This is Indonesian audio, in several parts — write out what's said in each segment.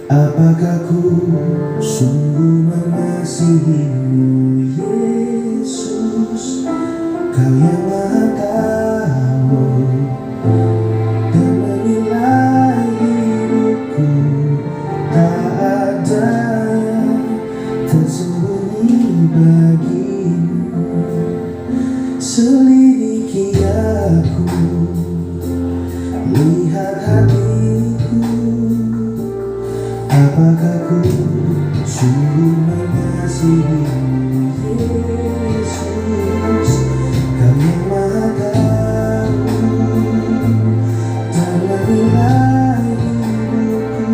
Apakah ku sungguh mengasihimu, Yesus? Kau yang Maha tahu dan menilai hidupku. Tak ada yang tersembunyi bagimu. Selidiki aku, lihat hatiku. Apakah ku sungguh mengasihimu, Yesus? Kau yang Maha tahu dan menilai hidupku.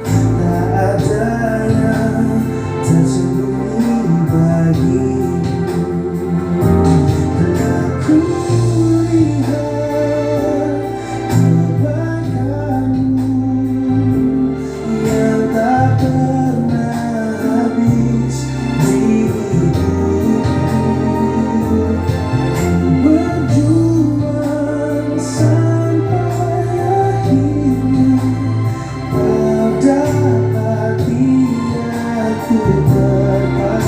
Tak ada yang tersembunyi bagimu. Telah ku lihat kebaikan-Mu yang tak pernah habis di hidupku. Berjuang sampai akhirnya Kau dapati aku tetap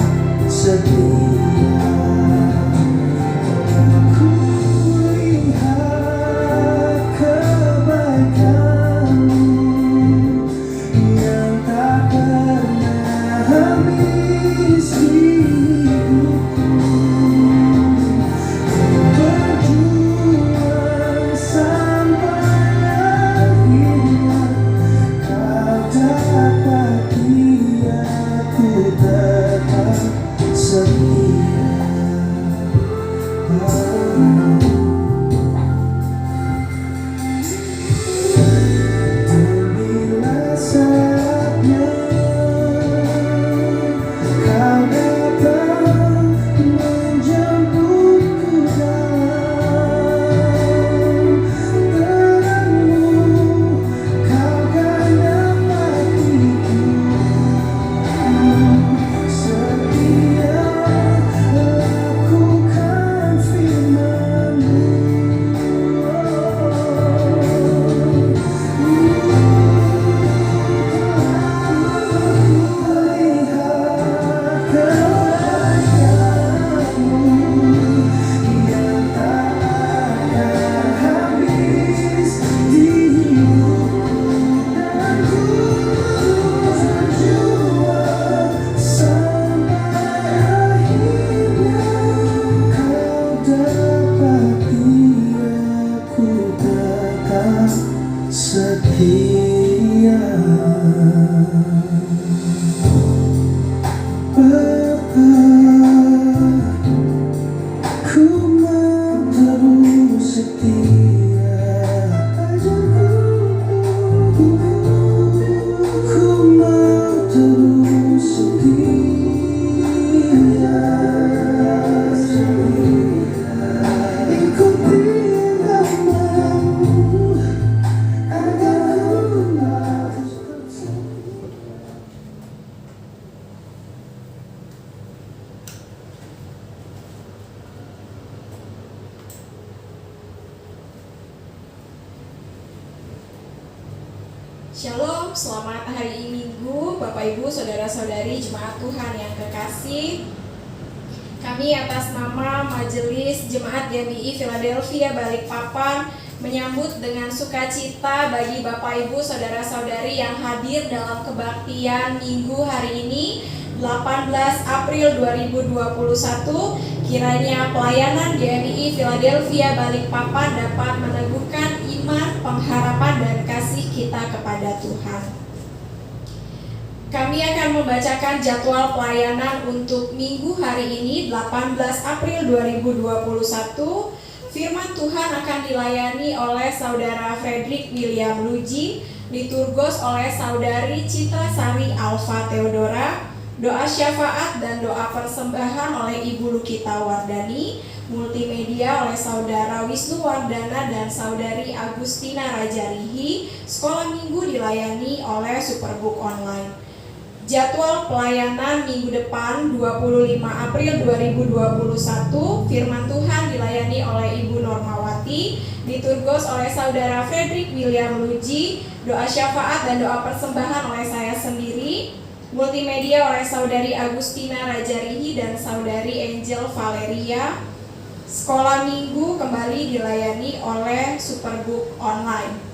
setia. Ku lihat kebaikan-Mu yang tak pernah habis di hidupku. Berjuang sampai akhirnya Kau dapati aku tetap setia. Dan bila saatnya Kau datang menjemputku dalam terang-Mu, Kau kan dapatiku setia lakukan firman-Mu. Setia. Ku mau terus setia. Ku mau terus setia. Ikuti genggaman-Mu agar ku Shalom, selamat hari Minggu, Bapak Ibu, Saudara-saudari Jemaat Tuhan yang kekasih. Kami atas nama Majelis Jemaat GMI Philadelphia Balikpapan menyambut dengan sukacita bagi Bapak Ibu, Saudara-saudari yang hadir dalam kebaktian Minggu hari ini 18 April 2021. Kiranya pelayanan GMI Philadelphia Balikpapan dapat meneguhkan iman, pengharapan, dan kasih kita kepada Tuhan. Kami akan membacakan jadwal pelayanan untuk Minggu hari ini 18 April 2021. Firman Tuhan akan dilayani oleh Saudara Frederick William Luji, liturgos oleh Saudari Citra Sari Alfa Theodora, doa syafaat dan doa persembahan oleh Ibu Lukita Wardani, multimedia oleh Saudara Wisnu Wardana dan Saudari Agustina Rajarihi. Sekolah Minggu dilayani oleh Superbook Online. Jadwal pelayanan minggu depan 25 April 2021, firman Tuhan dilayani oleh Ibu Normawati, liturgos oleh Saudara Frederick William Luji, doa syafaat dan doa persembahan oleh saya sendiri, multimedia oleh Saudari Agustina Rajarihi dan Saudari Angel Valeria. Sekolah minggu kembali dilayani oleh Superbook Online.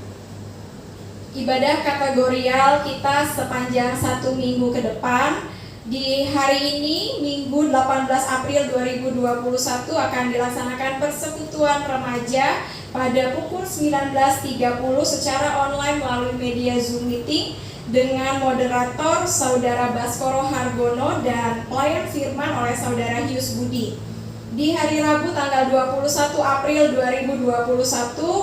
Ibadah kategorial kita sepanjang 1 minggu ke depan. Di hari ini, Minggu 18 April 2021 akan dilaksanakan persekutuan remaja pada pukul 19.30 secara online melalui media Zoom meeting dengan moderator Saudara Baskoro Hargono dan pelayan firman oleh Saudara Hius Budi. Di hari Rabu tanggal 21 April 2021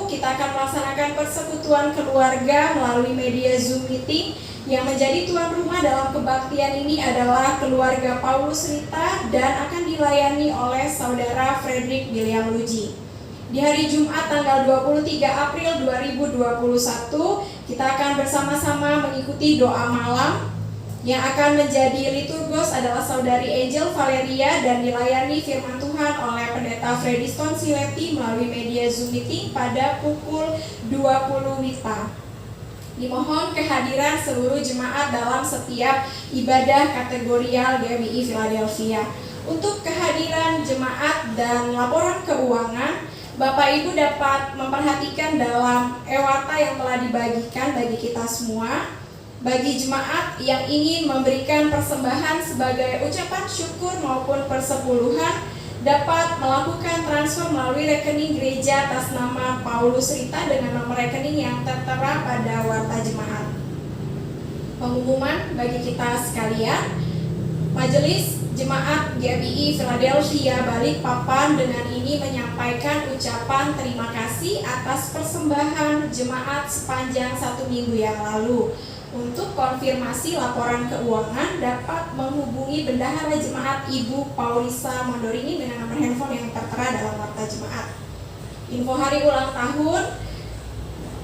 kita akan melaksanakan persekutuan keluarga melalui media Zoom meeting. Yang menjadi tuan rumah dalam kebaktian ini adalah keluarga Paulus Rita dan akan dilayani oleh Saudara Frederick William Luji. Di hari Jumat tanggal 23 April 2021 kita akan bersama-sama mengikuti doa malam. Yang akan menjadi liturgos adalah Saudari Angel Valeria dan dilayani firman Tuhan oleh Pendeta Freddy Stone Sileti melalui media Zoom meeting pada pukul 20 WITA. Dimohon kehadiran seluruh jemaat dalam setiap ibadah kategorial GMI Philadelphia. Untuk kehadiran jemaat dan laporan keuangan, Bapak Ibu dapat memperhatikan dalam ewata yang telah dibagikan bagi kita semua. Bagi jemaat yang ingin memberikan persembahan sebagai ucapan syukur maupun persepuluhan, dapat melakukan transfer melalui rekening gereja atas nama Paulus Rita dengan nomor rekening yang tertera pada warta jemaat. Pengumuman bagi kita sekalian, Majelis Jemaat GMI Philadelphia Balikpapan dengan ini menyampaikan ucapan terima kasih atas persembahan jemaat sepanjang 1 minggu yang lalu. Untuk konfirmasi laporan keuangan dapat menghubungi Bendahara Jemaat Ibu Paulisa Mondorini dengan nomor handphone yang tertera dalam warta jemaat. Info hari ulang tahun,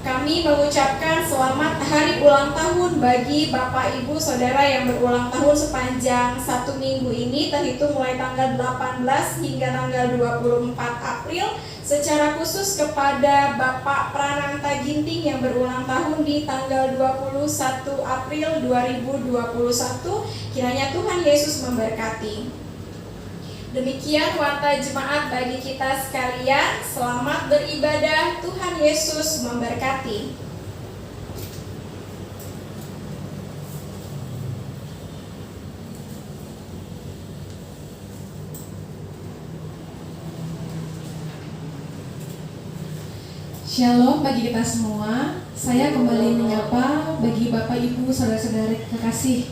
kami mengucapkan selamat hari ulang tahun bagi Bapak Ibu Saudara yang berulang tahun sepanjang 1 minggu ini, terhitung mulai tanggal 18 hingga tanggal 24 April. Secara khusus kepada Bapak Prananta Ginting yang berulang tahun di tanggal 21 April 2021, kiranya Tuhan Yesus memberkati. Demikian warta jemaat bagi kita sekalian. Selamat beribadah, Tuhan Yesus memberkati. Shalom bagi kita semua. Saya kembali menyapa bagi Bapak Ibu Saudara-saudara kekasih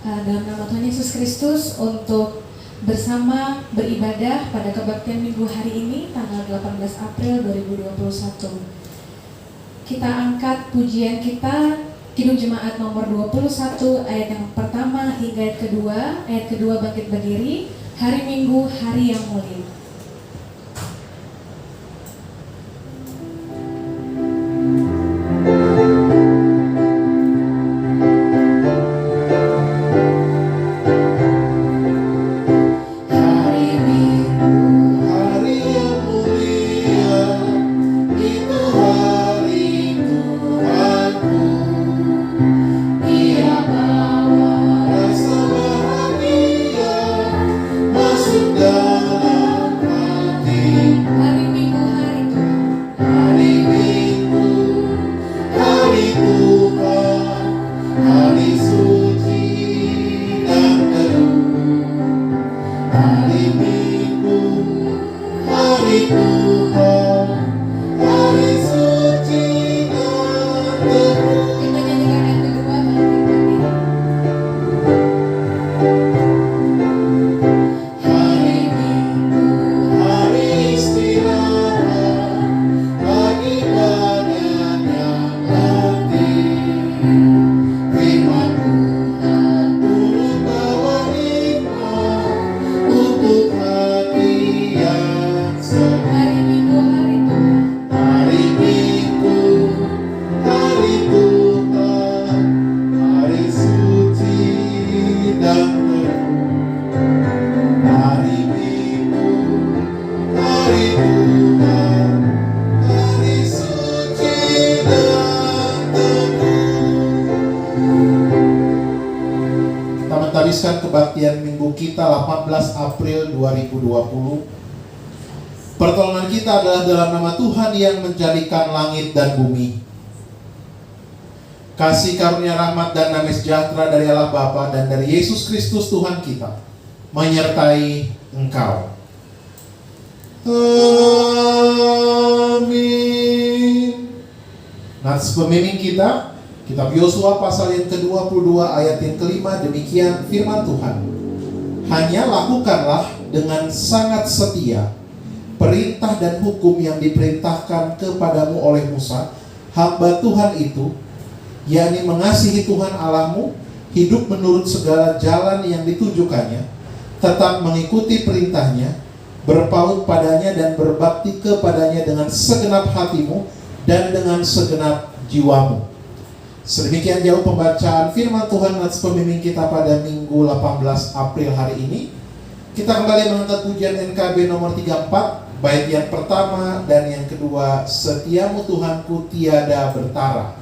dalam nama Tuhan Yesus Kristus untuk bersama beribadah pada kebaktian minggu hari ini tanggal 18 April 2021. Kita angkat pujian kita Kidung Jemaat nomor 21 ayat yang pertama hingga ayat kedua bangkit berdiri, hari Minggu, hari yang mulia. Masuk dalam meneruskan kebaktian minggu kita 18 April 2020. Pertolongan kita adalah dalam nama Tuhan yang menjadikan langit dan bumi. Kasih karunia rahmat dan damai sejahtera dari Allah Bapa dan dari Yesus Kristus Tuhan kita menyertai engkau. Amin. Nats pemimpin kita, kitab Yosua pasal yang ke-22 ayat yang kelima, demikian firman Tuhan. Hanya lakukanlah dengan sangat setia perintah dan hukum yang diperintahkan kepadamu oleh Musa, hamba Tuhan itu, yakni mengasihi Tuhan Allahmu, hidup menurut segala jalan yang ditujukannya, tetap mengikuti perintahnya, berpaut padanya dan berbakti kepadanya dengan segenap hatimu dan dengan segenap jiwamu. Sedemikian jauh pembacaan firman Tuhan atas pembimbing kita pada Minggu 18 April hari ini. Kita kembali mengangkat pujian NKB nomor 34, bait yang pertama dan yang kedua, setiamu Tuhanku tiada bertara.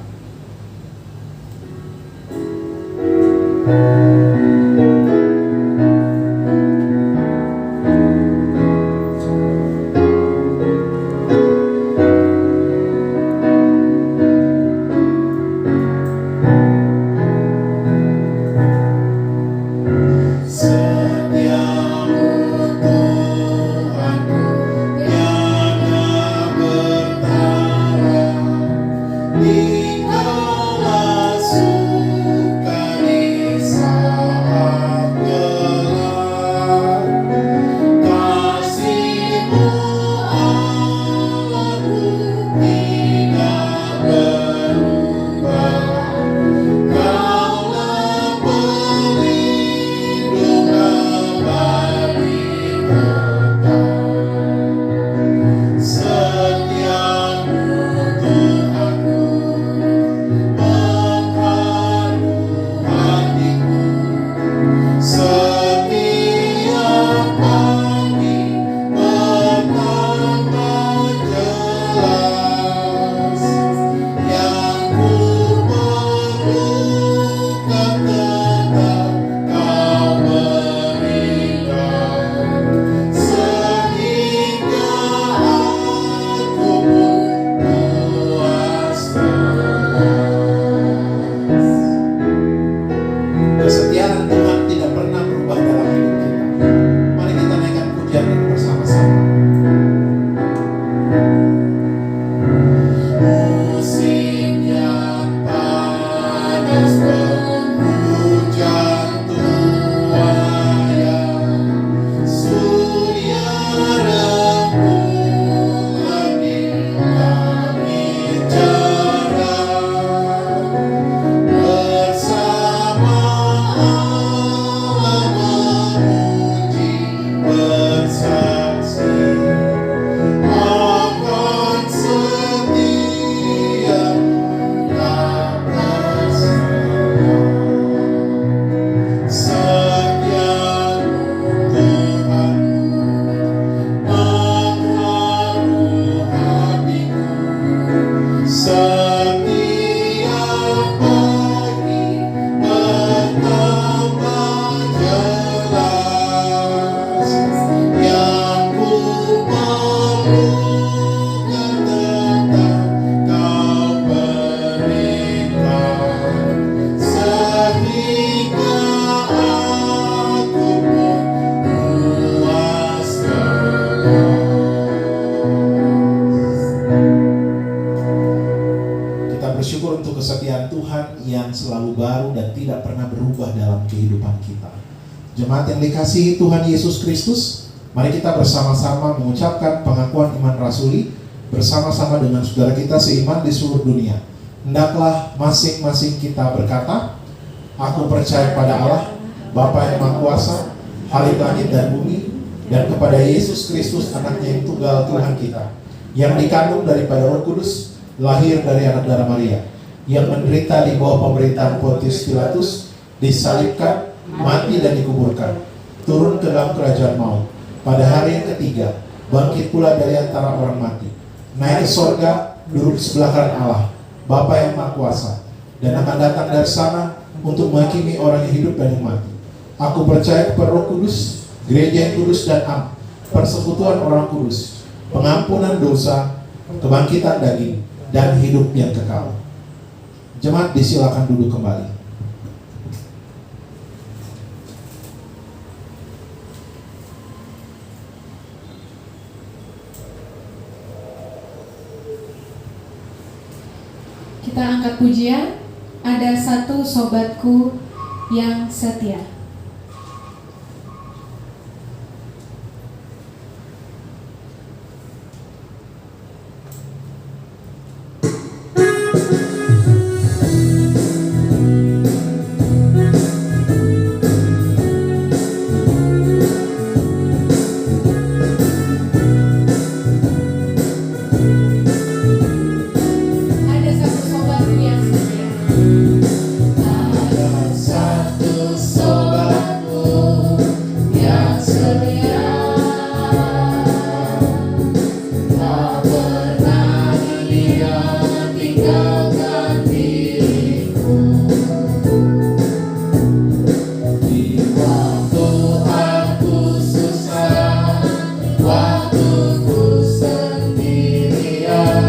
Jemaat yang dikasihi Tuhan Yesus Kristus, mari kita bersama-sama mengucapkan pengakuan iman rasuli bersama-sama dengan saudara kita seiman di seluruh dunia. Hendaklah masing-masing kita berkata, aku percaya pada Allah, Bapa yang Maha Kuasa, Khalik langit dan bumi, dan kepada Yesus Kristus anaknya yang tunggal Tuhan kita, yang dikandung daripada Roh Kudus, lahir dari anak darah Maria, yang menderita di bawah pemerintahan Pontius Pilatus, disalibkan, mati dan dikuburkan, turun ke dalam kerajaan maut, pada hari yang ketiga bangkit pula dari antara orang mati, naik ke sorga, duduk di sebelah kanan Allah, Bapa yang Maha Kuasa, dan akan datang dari sana untuk menghakimi orang yang hidup dan yang mati. Aku percaya kepada Roh Kudus, gereja yang kudus dan am, persekutuan orang kudus, pengampunan dosa, kebangkitan daging, dan hidup yang kekal. Jemaat disilakan duduk kembali. Kita angkat pujian, ada satu sobatku yang setia. Ada satu sobatku yang setia. Ada satu sobatku yang setia, tak pernah dia tinggalkan diriku. Di waktu aku susah, waktuku sendirian,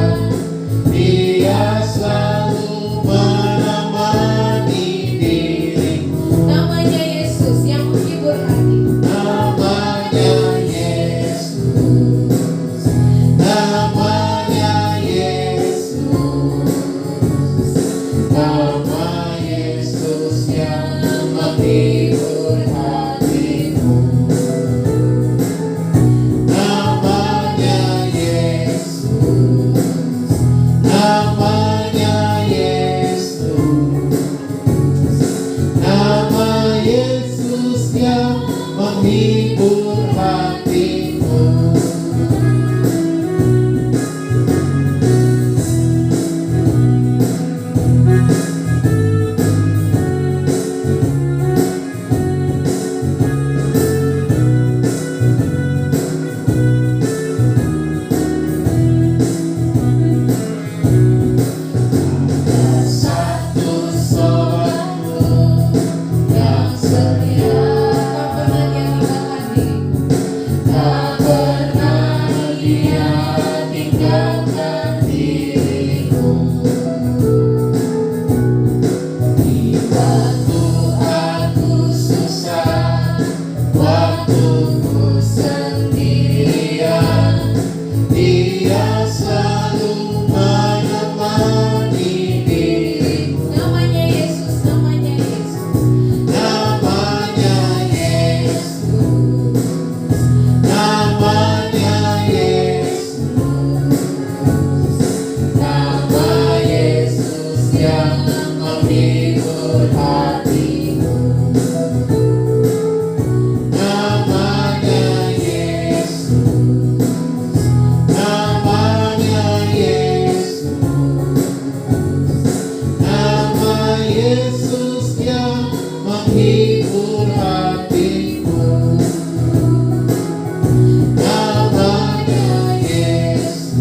dia selalu menemani diriku. Namanya Yesus yang menghibur hati. Namanya Yesus, namanya Yesus, nama Yesus yang menghibur hatimu. Namanya Yesus, namanya Yesus, nama Yesus yang menghibur hatimu. Satu sobatku yang setia, Tak pernah dia tinggalkan diriku. tak pernah dia tinggalkan diriku. Di waktu aku susah, waktuku sendirian, dia selalu menemani diriku. Namanya Yesus, namanya Yesus. Namanya Yesus, namanya Yesus, nama Yesus yang menghibur hatimu. Namanya Yesus, namanya Yesus, nama Yesus yang menghibur hatiku. Namanya Yesus,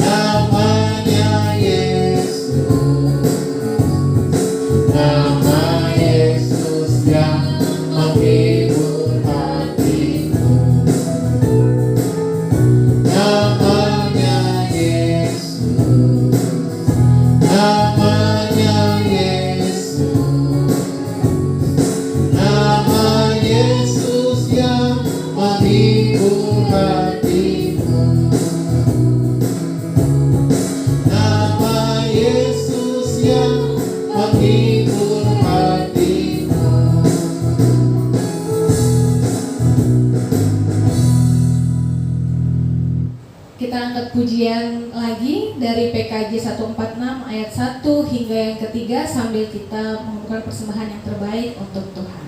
namanya Yesus, nama Yesus yang menghibur hatiku. Namanya Yesus, namanya Yesus, nama Yesus yang menghibur hatiku. Nama Yesus yang menghibur hatiku. Kita angkat pujian lagi dari PKJ 146 ayat 1 hingga yang ketiga sambil kita mengumpulkan persembahan yang terbaik untuk Tuhan.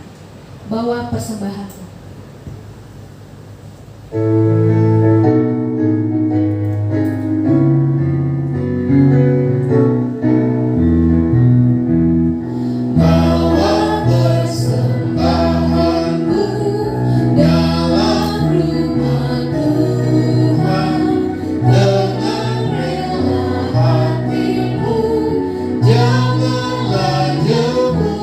Bawa persembahanmu. Bawa persembahanmu dalam rumah Tuhan dengan rela hatimu, janganlah jemu.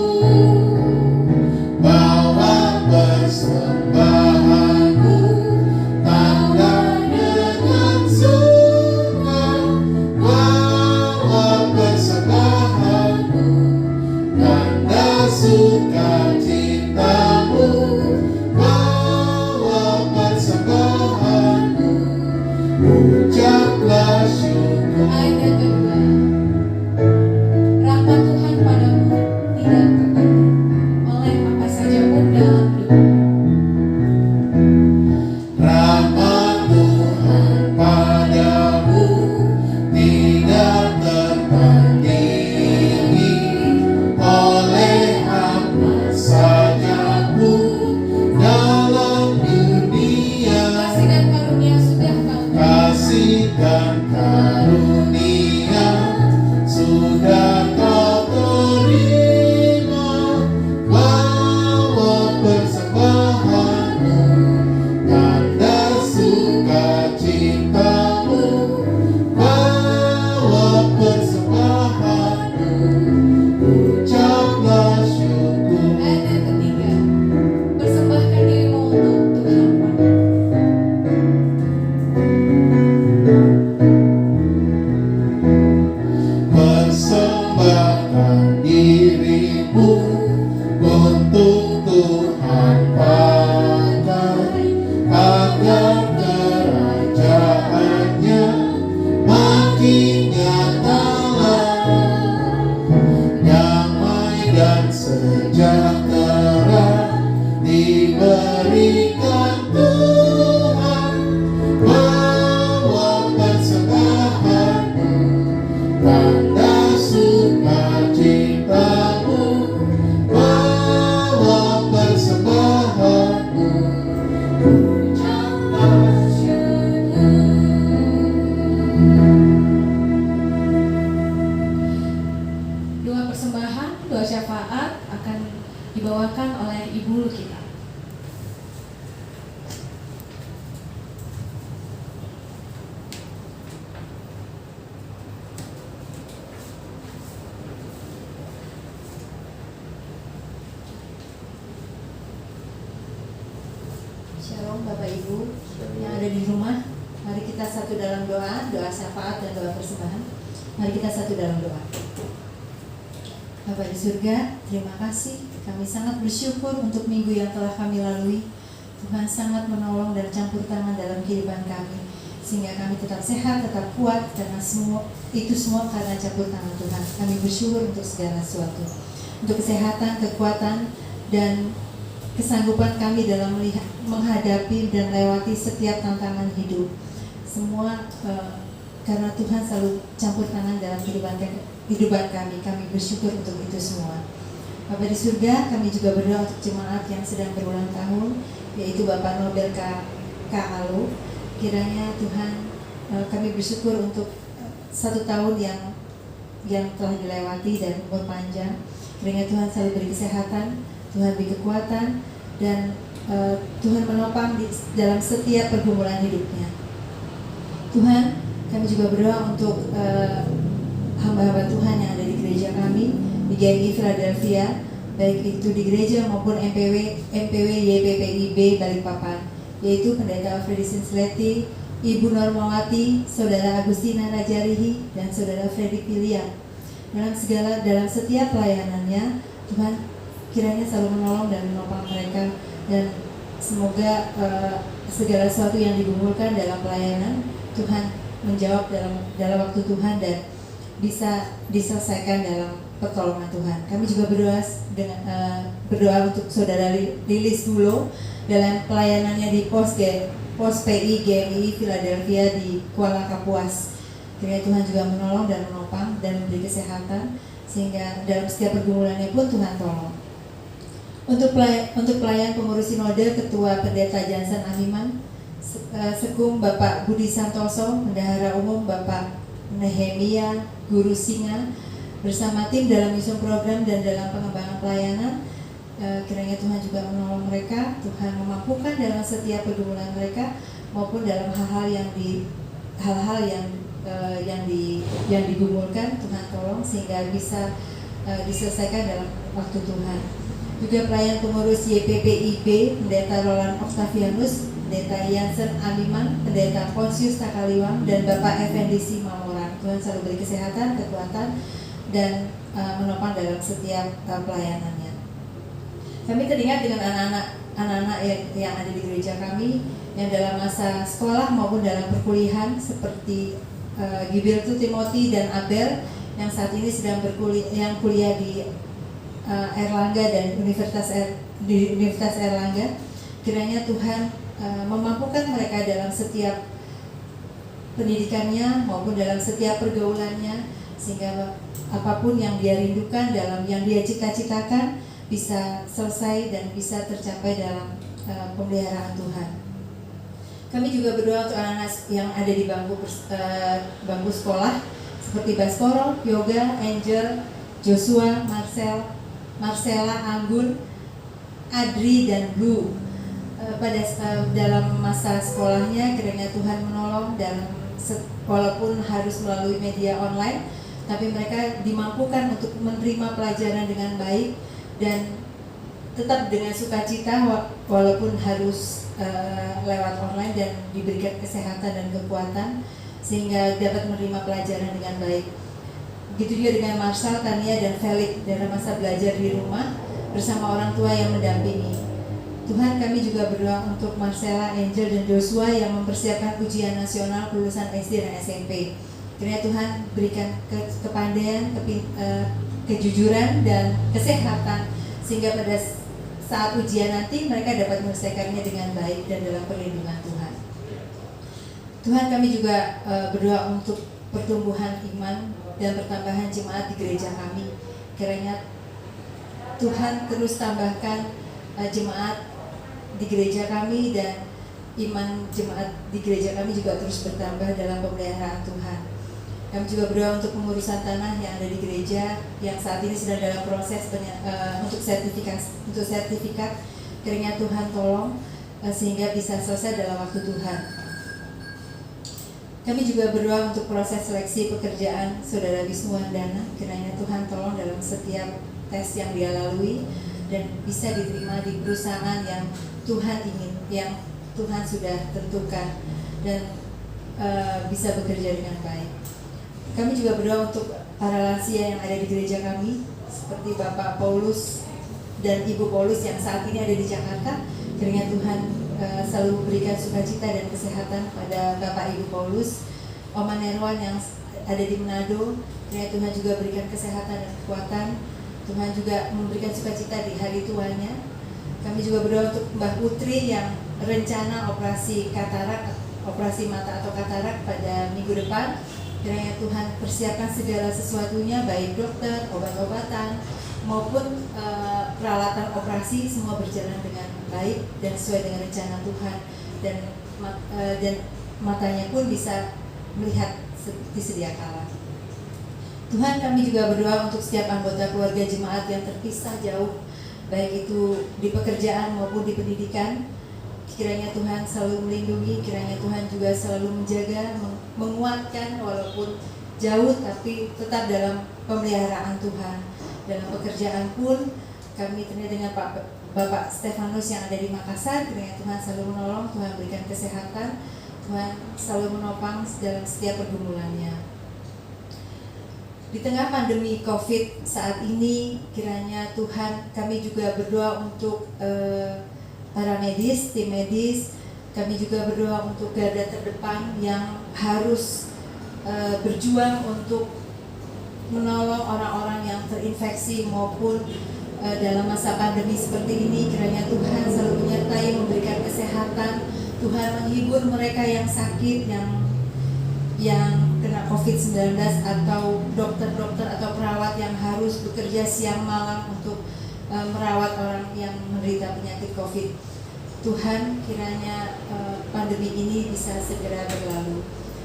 ibu untuk Tuhan pakai agar kerajaannya makin nyatalah, damai dan sejahtera diberikan Tuhan. Bawa persembahanmu, tanda sukacitamu, bawa persembahanmu, ucapkan Doa persembahan, doa syafaat akan dibawakan oleh Ibu kita. Shalom Bapak Ibu yang ada di rumah. Mari kita satu dalam doa syafaat dan doa persembahan. Mari kita satu dalam doa. Bapa di surga, terima kasih. Kami sangat bersyukur untuk minggu yang telah kami lalui. Tuhan sangat menolong dan campur tangan dalam kehidupan kami, sehingga kami tetap sehat, tetap kuat, karena itu semua karena campur tangan Tuhan. Kami bersyukur untuk segala sesuatu, untuk kesehatan, kekuatan, dan kesanggupan kami dalam menghadapi dan melewati setiap tantangan hidup. Semua karena Tuhan selalu campur tangan dalam kehidupan kami. Kami bersyukur untuk itu semua. Bapa di surga, kami juga berdoa untuk jemaat yang sedang berulang tahun, yaitu Bapak Nobel K. Alu. Kiranya Tuhan, kami bersyukur untuk 1 tahun yang telah dilewati dan umur panjang. Kiranya Tuhan selalu beri kesehatan, Tuhan beri kekuatan, dan Tuhan menopang dalam setiap pergumulan hidupnya. Tuhan, kami juga berdoa untuk hamba-hamba Tuhan yang ada di gereja kami, di GMI Philadelphia, baik itu di gereja maupun MPW YPPIB Balikpapan, yaitu Pendeta Alfredi Sinsleti, Ibu Normawati, Saudara Agustina Rajarihi, dan Saudara Freddy Pilian. Dalam setiap pelayanannya, Tuhan kiranya selalu menolong dan menopang mereka, dan semoga segala sesuatu yang digumulkan dalam pelayanan Tuhan menjawab dalam waktu Tuhan dan bisa diselesaikan dalam pertolongan Tuhan. Kami juga berdoa untuk Saudara Lilis Dulo dalam pelayanannya di pos PI GMI Philadelphia di Kuala Kapuas. Kiranya Tuhan juga menolong dan menopang dan memberi kesehatan, sehingga dalam setiap pergumulannya pun Tuhan tolong. Untuk pelayan pengurus sinode, Ketua Pendeta Jansen Amiman, Sekung Bapak Budi Santoso, Bendahara Umum Bapak Nehemia Guru Singa, bersama tim dalam menyusun program dan dalam pengembangan pelayanan. Kiranya Tuhan juga menolong mereka, Tuhan memampukan dalam setiap pergumulan mereka, maupun dalam hal-hal yang digumulkan, Tuhan tolong sehingga bisa diselesaikan dalam waktu Tuhan. Juga pelayan pengurus YPPIB, Pendeta Roland Octavianus, Pendeta Jansen Amiman, Pendeta Ponsius Takaliwang, dan Bapak Effendi Simamoran. Tuhan selalu beri kesehatan, kekuatan, dan menopang dalam setiap pelayanannya. Kami teringat dengan anak-anak yang ada di gereja kami, yang dalam masa sekolah maupun dalam perkuliahan, seperti Gilberto Timothy dan Abel, yang saat ini sedang kuliah di Erlangga dan Universitas Erlangga. Kiranya Tuhan memampukan mereka dalam setiap pendidikannya maupun dalam setiap pergaulannya, sehingga apapun yang dia rindukan, dalam yang dia cita-citakan, bisa selesai dan bisa tercapai dalam pemeliharaan Tuhan. Kami juga berdoa untuk anak-anak yang ada di bangku sekolah, seperti Baskoro, Yoga, Angel, Joshua, Marcella, Anggun, Adri, dan Blue. Dalam masa sekolahnya, kiranya Tuhan menolong walaupun harus melalui media online, tapi mereka dimampukan untuk menerima pelajaran dengan baik dan tetap dengan sukacita walaupun harus lewat online, dan diberikan kesehatan dan kekuatan sehingga dapat menerima pelajaran dengan baik. Begitu juga dengan Marshall, Tania, dan Felix dalam masa belajar di rumah bersama orang tua yang mendampingi. Tuhan, kami juga berdoa untuk Marcella, Angel, dan Joshua yang mempersiapkan ujian nasional kelulusan SD dan SMP. Kiranya Tuhan berikan kepandaian, kejujuran, dan kesehatan sehingga pada saat ujian nanti mereka dapat menyelesaikannya dengan baik dan dalam perlindungan Tuhan. Tuhan, kami juga berdoa untuk pertumbuhan iman dan pertambahan jemaat di gereja kami. Kiranya Tuhan terus tambahkan jemaat di gereja kami, dan iman jemaat di gereja kami juga terus bertambah dalam pemeliharaan Tuhan. Kami juga berdoa untuk pengurusan tanah yang ada di gereja yang saat ini sedang dalam proses untuk sertifikat. Kiranya Tuhan tolong sehingga bisa selesai dalam waktu Tuhan. Kami juga berdoa untuk proses seleksi pekerjaan Saudara Wisnuwardana. Kiranya Tuhan tolong dalam setiap tes yang dia lalui dan bisa diterima di perusahaan yang Tuhan ingin, yang Tuhan sudah tentukan, dan bisa bekerja dengan baik. Kami juga berdoa untuk para lansia yang ada di gereja kami, seperti Bapak Paulus dan Ibu Paulus yang saat ini ada di Jakarta. Kiranya Tuhan selalu memberikan sukacita dan kesehatan pada Bapak Ibu Paulus. Oma Nerwan yang ada di Manado, kiranya Tuhan juga berikan kesehatan dan kekuatan. Tuhan juga memberikan sukacita di hari tuanya. Kami juga berdoa untuk Mbah Putri yang rencana operasi katarak, operasi mata atau katarak pada minggu depan. Kiranya Tuhan persiapkan segala sesuatunya, baik dokter, obat-obatan, maupun peralatan operasi, semua berjalan dengan baik dan sesuai dengan rencana Tuhan, dan matanya pun bisa melihat seperti sedia kala. Tuhan, kami juga berdoa untuk setiap anggota keluarga jemaat yang terpisah jauh, baik itu di pekerjaan maupun di pendidikan. Kiranya Tuhan selalu melindungi, kiranya Tuhan juga selalu menjaga, menguatkan walaupun jauh tapi tetap dalam pemeliharaan Tuhan. Dalam pekerjaan pun kami ternyata dengan Bapak Stefanus yang ada di Makassar, kiranya Tuhan selalu menolong, Tuhan berikan kesehatan, Tuhan selalu menopang dalam setiap pergumulannya. Di tengah pandemi COVID saat ini, kiranya Tuhan, kami juga berdoa untuk para medis, tim medis. Kami juga berdoa untuk garda terdepan yang harus berjuang untuk menolong orang-orang yang terinfeksi maupun dalam masa pandemi seperti ini. Kiranya Tuhan selalu menyertai, memberikan kesehatan. Tuhan menghibur mereka yang sakit, yang kena COVID-19, atau dokter-dokter atau perawat yang harus bekerja siang malam untuk merawat orang yang menderita penyakit COVID. Tuhan, kiranya pandemi ini bisa segera berlalu.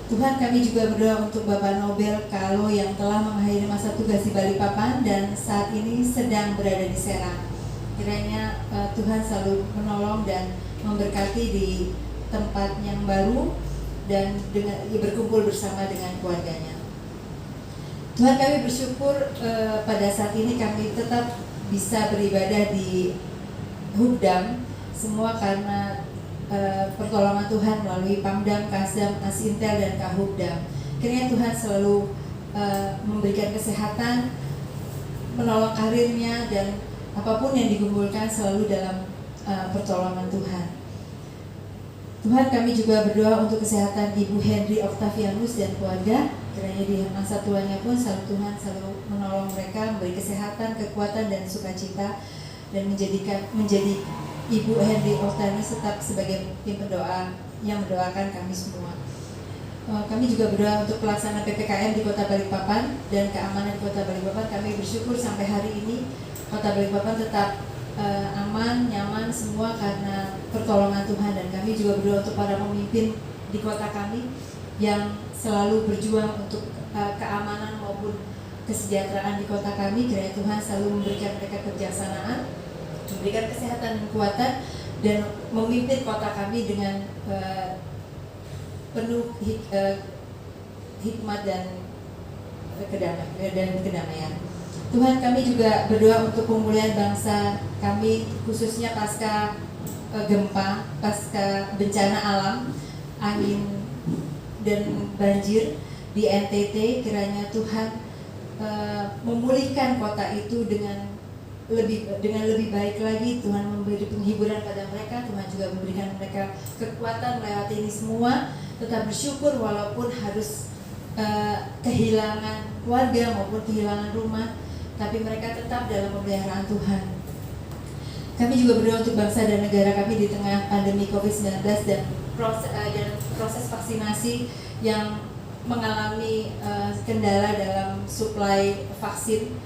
Tuhan, kami juga berdoa untuk Bapak Nobel Kalo yang telah mengakhiri masa tugas di Balikpapan dan saat ini sedang berada di Serang. Kiranya Tuhan selalu menolong dan memberkati di tempat yang baru dan berkumpul bersama dengan keluarganya. Tuhan, kami bersyukur pada saat ini kami tetap bisa beribadah di Hubdam, semua karena pertolongan Tuhan melalui Pamdam, Kasdam, Asintel, dan Kahubdam. Kiranya Tuhan selalu memberikan kesehatan, menolong karirnya, dan apapun yang digumulkan selalu dalam pertolongan Tuhan. Tuhan, kami juga berdoa untuk kesehatan Ibu Henry Octavianus dan keluarga. Kiranya di masa tuanya pun selalu Tuhan selalu menolong mereka, memberi kesehatan, kekuatan, dan sukacita, dan menjadi Ibu Henry Octavianus tetap sebagai tim pendoa yang mendoakan kami semua. Kami juga berdoa untuk pelaksanaan PPKM di Kota Balikpapan dan keamanan di Kota Balikpapan. Kami bersyukur sampai hari ini Kota Balikpapan tetap aman, nyaman semua karena pertolongan Tuhan. Dan kami juga berdoa untuk para pemimpin di kota kami yang selalu berjuang untuk keamanan maupun kesejahteraan di kota kami. Kiranya Tuhan selalu memberikan mereka kebijaksanaan, memberikan kesehatan dan kekuatan, dan memimpin kota kami dengan penuh hikmat dan kedamaian. Tuhan, kami juga berdoa untuk pemulihan bangsa kami, khususnya pasca gempa, pasca bencana alam, angin dan banjir di NTT. Kiranya Tuhan memulihkan kota itu dengan lebih baik lagi. Tuhan memberi penghiburan pada mereka, Tuhan juga memberikan mereka kekuatan melewati ini semua. Tetap bersyukur walaupun harus kehilangan keluarga maupun kehilangan rumah, tapi mereka tetap dalam pemeliharaan Tuhan. Kami juga berdoa untuk bangsa dan negara kami di tengah pandemi COVID-19 dan proses vaksinasi yang mengalami kendala dalam suplai vaksin.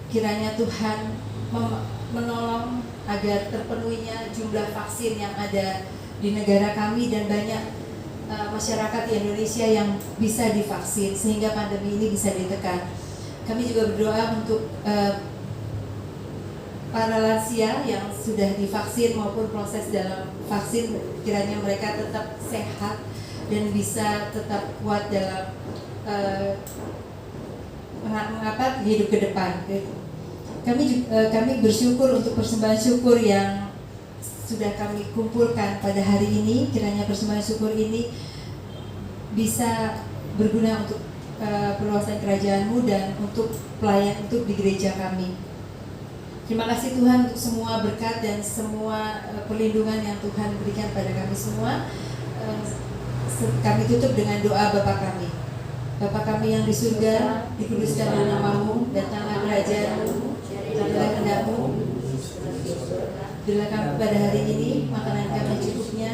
Kiranya Tuhan menolong agar terpenuhinya jumlah vaksin yang ada di negara kami dan banyak masyarakat di Indonesia yang bisa divaksin sehingga pandemi ini bisa ditekan. Kami juga berdoa untuk para lansia yang sudah divaksin maupun proses dalam vaksin, kiranya mereka tetap sehat dan bisa tetap kuat dalam hidup ke depan. Kami bersyukur untuk persembahan syukur yang sudah kami kumpulkan pada hari ini. Kiranya persembahan syukur ini bisa berguna untuk perluasan kerajaan-Mu dan untuk pelayan untuk di gereja kami. Terima kasih Tuhan untuk semua berkat dan semua perlindungan yang Tuhan berikan pada kami semua. Kami tutup dengan doa Bapa kami. Bapa kami yang di surga, dikuduskanlah nama-Mu, datanglah kerajaan-Mu, jadilah kehendak-Mu. Berilah kami pada hari ini makanan kami cukupnya,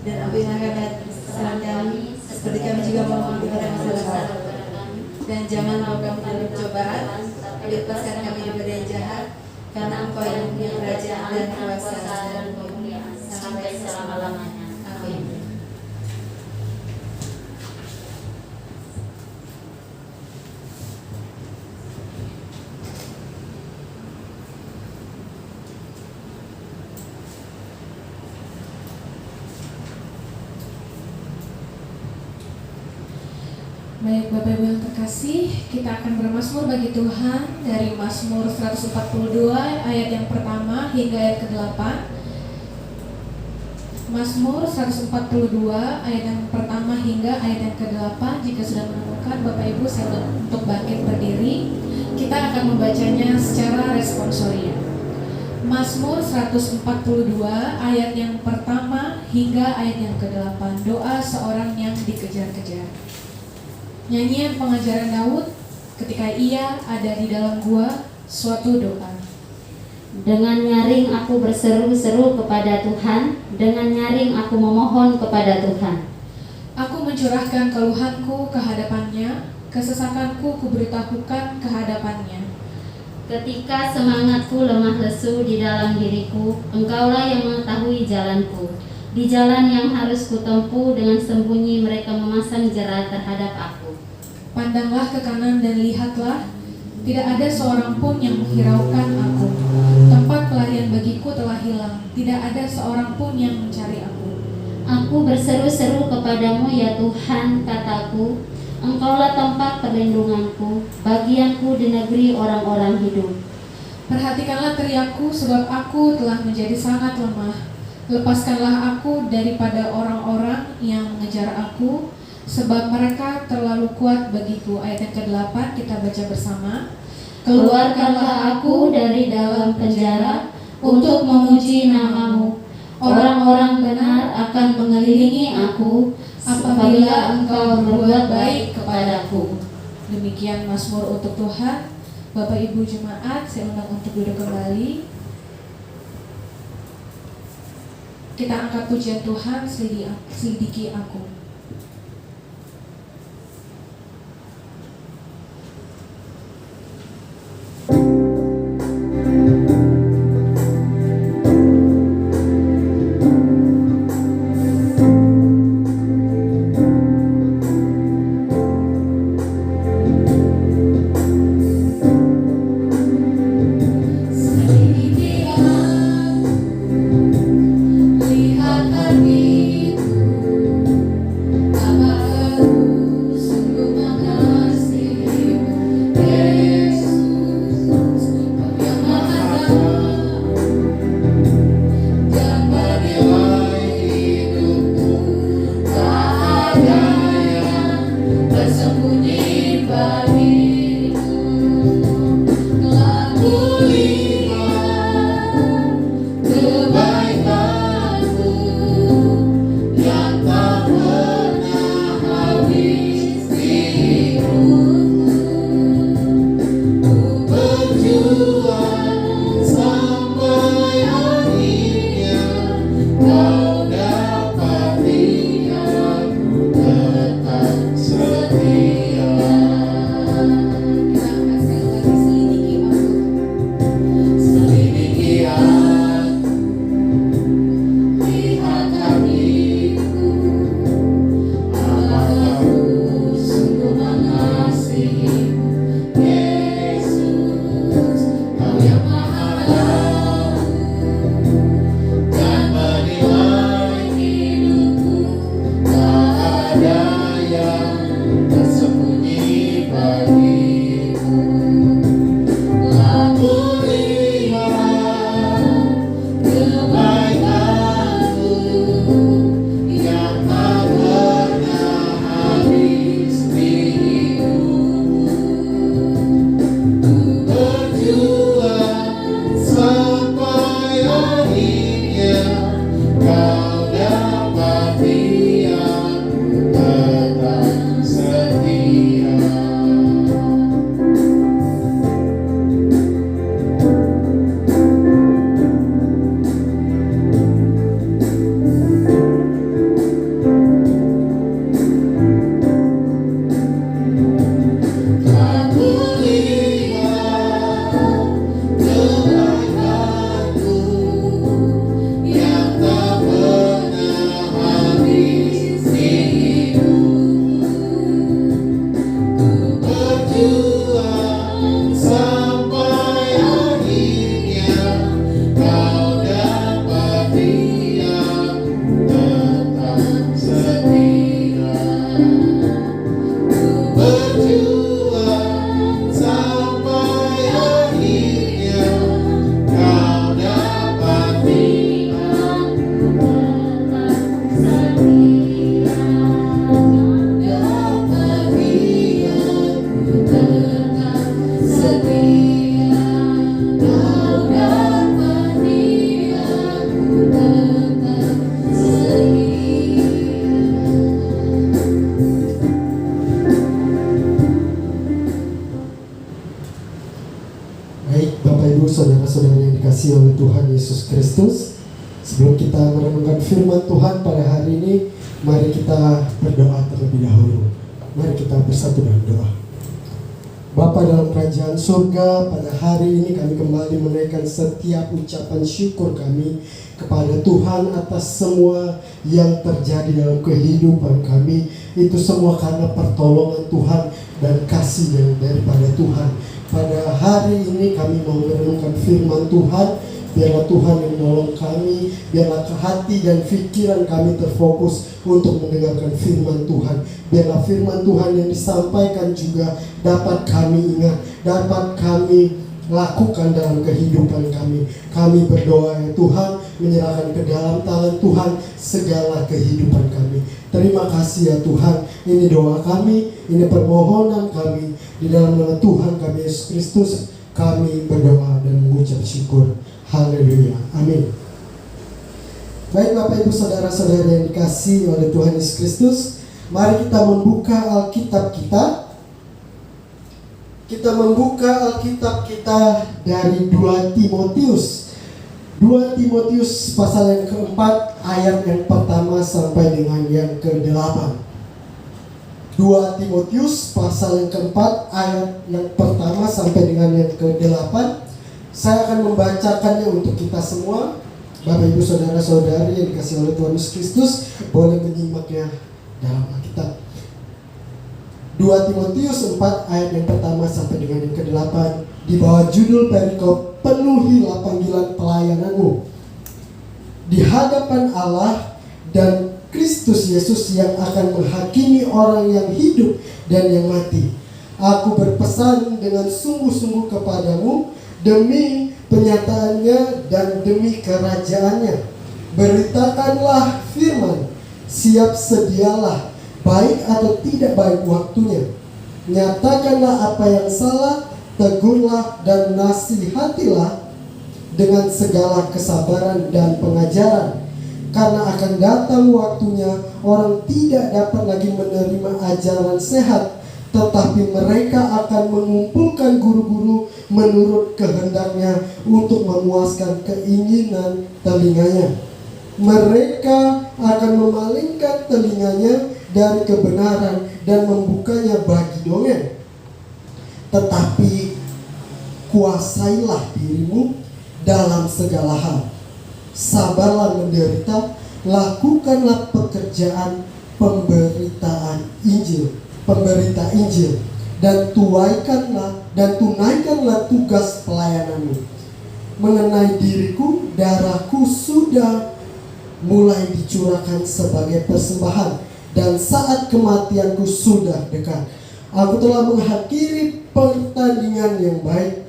dan ampunilah kami kesalahan kami, seperti kami juga mengampuni kepada masalah kami. Dan jangan bawa kami dalam pencobaan, tapi lepaskan kami daripada yang jahat, karena Engkau yang punya kerajaan dan kuasa dan kemuliaan sampai selama-lamanya. Amin. Baik Bapak Ibu yang terkasih, kita akan bermazmur bagi Tuhan dari Mazmur 142 ayat yang pertama hingga ayat ke-8. Mazmur 142 ayat yang pertama hingga ayat yang ke-8. Jika sudah menemukan, Bapak Ibu saya untuk bangkit berdiri. Kita akan membacanya secara responsoria. Mazmur 142 ayat yang pertama hingga ayat yang ke-8. Doa seorang yang dikejar-kejar. Nyanyian pengajaran Daud ketika ia ada di dalam gua, suatu doa. Dengan nyaring aku berseru-seru kepada Tuhan, dengan nyaring aku memohon kepada Tuhan. Aku mencurahkan keluhanku ke hadapannya, kesesakanku kuberitahukan ke hadapannya. Ketika semangatku lemah lesu di dalam diriku, Engkaulah yang mengetahui jalanku. Di jalan yang harus kutempuh dengan sembunyi mereka memasang jerat terhadap aku. Pandanglah ke kanan dan lihatlah, tidak ada seorang pun yang menghiraukan aku. Tempat pelarian bagiku telah hilang, tidak ada seorang pun yang mencari aku. Aku berseru-seru kepadamu ya Tuhan, kataku, Engkaulah tempat perlindunganku, bagianku di negeri orang-orang hidup. Perhatikanlah teriakku, sebab aku telah menjadi sangat lemah. Lepaskanlah aku daripada orang-orang yang mengejar aku, sebab mereka terlalu kuat bagiku. Ayat yang ke-8 kita baca bersama. Keluarkanlah aku dari dalam penjara untuk memuji nama-Mu. Orang-orang benar akan mengelilingi aku apabila Engkau berbuat baik kepadaku. Demikian Mazmur untuk Tuhan. Bapak Ibu Jemaat, saya undang untuk duduk kembali. Kita angkat pujian Tuhan, selidiki aku. Lihat hatiku saudara-saudari yang dikasihi oleh Tuhan Yesus Kristus, sebelum kita merenungkan firman Tuhan pada hari ini, mari kita berdoa terlebih dahulu. Mari kita bersatu dalam doa. Bapa dalam kerajaan surga, pada hari ini kami kembali menaikkan setiap ucapan syukur kami kepada Tuhan atas semua yang terjadi dalam kehidupan kami. Itu semua karena pertolongan Tuhan dan kasih yang daripada Tuhan. Pada hari ini kami mau merenungkan firman Tuhan. Biarlah Tuhan yang menolong kami, biarlah hati dan pikiran kami terfokus untuk mendengarkan firman Tuhan. Biarlah firman Tuhan yang disampaikan juga dapat kami ingat, dapat kami lakukan dalam kehidupan kami. Kami berdoa ya Tuhan, menyerahkan ke dalam tangan Tuhan segala kehidupan kami. Terima kasih ya Tuhan. Ini doa kami, ini permohonan kami. Di dalam nama Tuhan kami Yesus Kristus, kami berdoa dan mengucap syukur. Haleluya. Amin. Baik Bapak Ibu Saudara-saudara yang dikasihi oleh Tuhan Yesus Kristus, mari kita membuka Alkitab kita. Kita membuka Alkitab kita dari 2 Timotius. 2 Timotius pasal yang keempat, ayat yang pertama sampai dengan yang ke-8. 2 Timotius pasal yang keempat, ayat yang pertama sampai dengan yang ke-8. Saya akan membacakannya untuk kita semua. Bapak Ibu Saudara-saudari yang dikasihi oleh Tuhan Yesus Kristus, boleh menyimaknya dalam Alkitab. 2 Timotius 4 ayat yang pertama sampai dengan yang ke-8, di bawah judul perikop penuhilah panggilan pelayananmu di hadapan Allah dan Kristus Yesus yang akan menghakimi orang yang hidup dan yang mati. Aku berpesan dengan sungguh-sungguh kepadamu demi penyataannya dan demi kerajaannya. Beritakanlah firman, siap sedialah, baik atau tidak baik waktunya. Nyatakanlah apa yang salah, tegurlah dan nasihatilah dengan segala kesabaran dan pengajaran. Karena akan datang waktunya orang tidak dapat lagi menerima ajaran sehat, tetapi mereka akan mengumpulkan guru-guru menurut kehendaknya untuk memuaskan keinginan telinganya. Mereka akan memalingkan telinganya dari kebenaran dan membukanya bagi dongeng. Tetapi kuasailah dirimu dalam segala hal. Sabarlah menderita, lakukanlah pekerjaan pemberita Injil, dan tunaikanlah tugas pelayananmu. Mengenai diriku, darahku sudah mulai dicurahkan sebagai persembahan, dan saat kematianku sudah dekat. Aku telah mengakhiri pertandingan yang baik.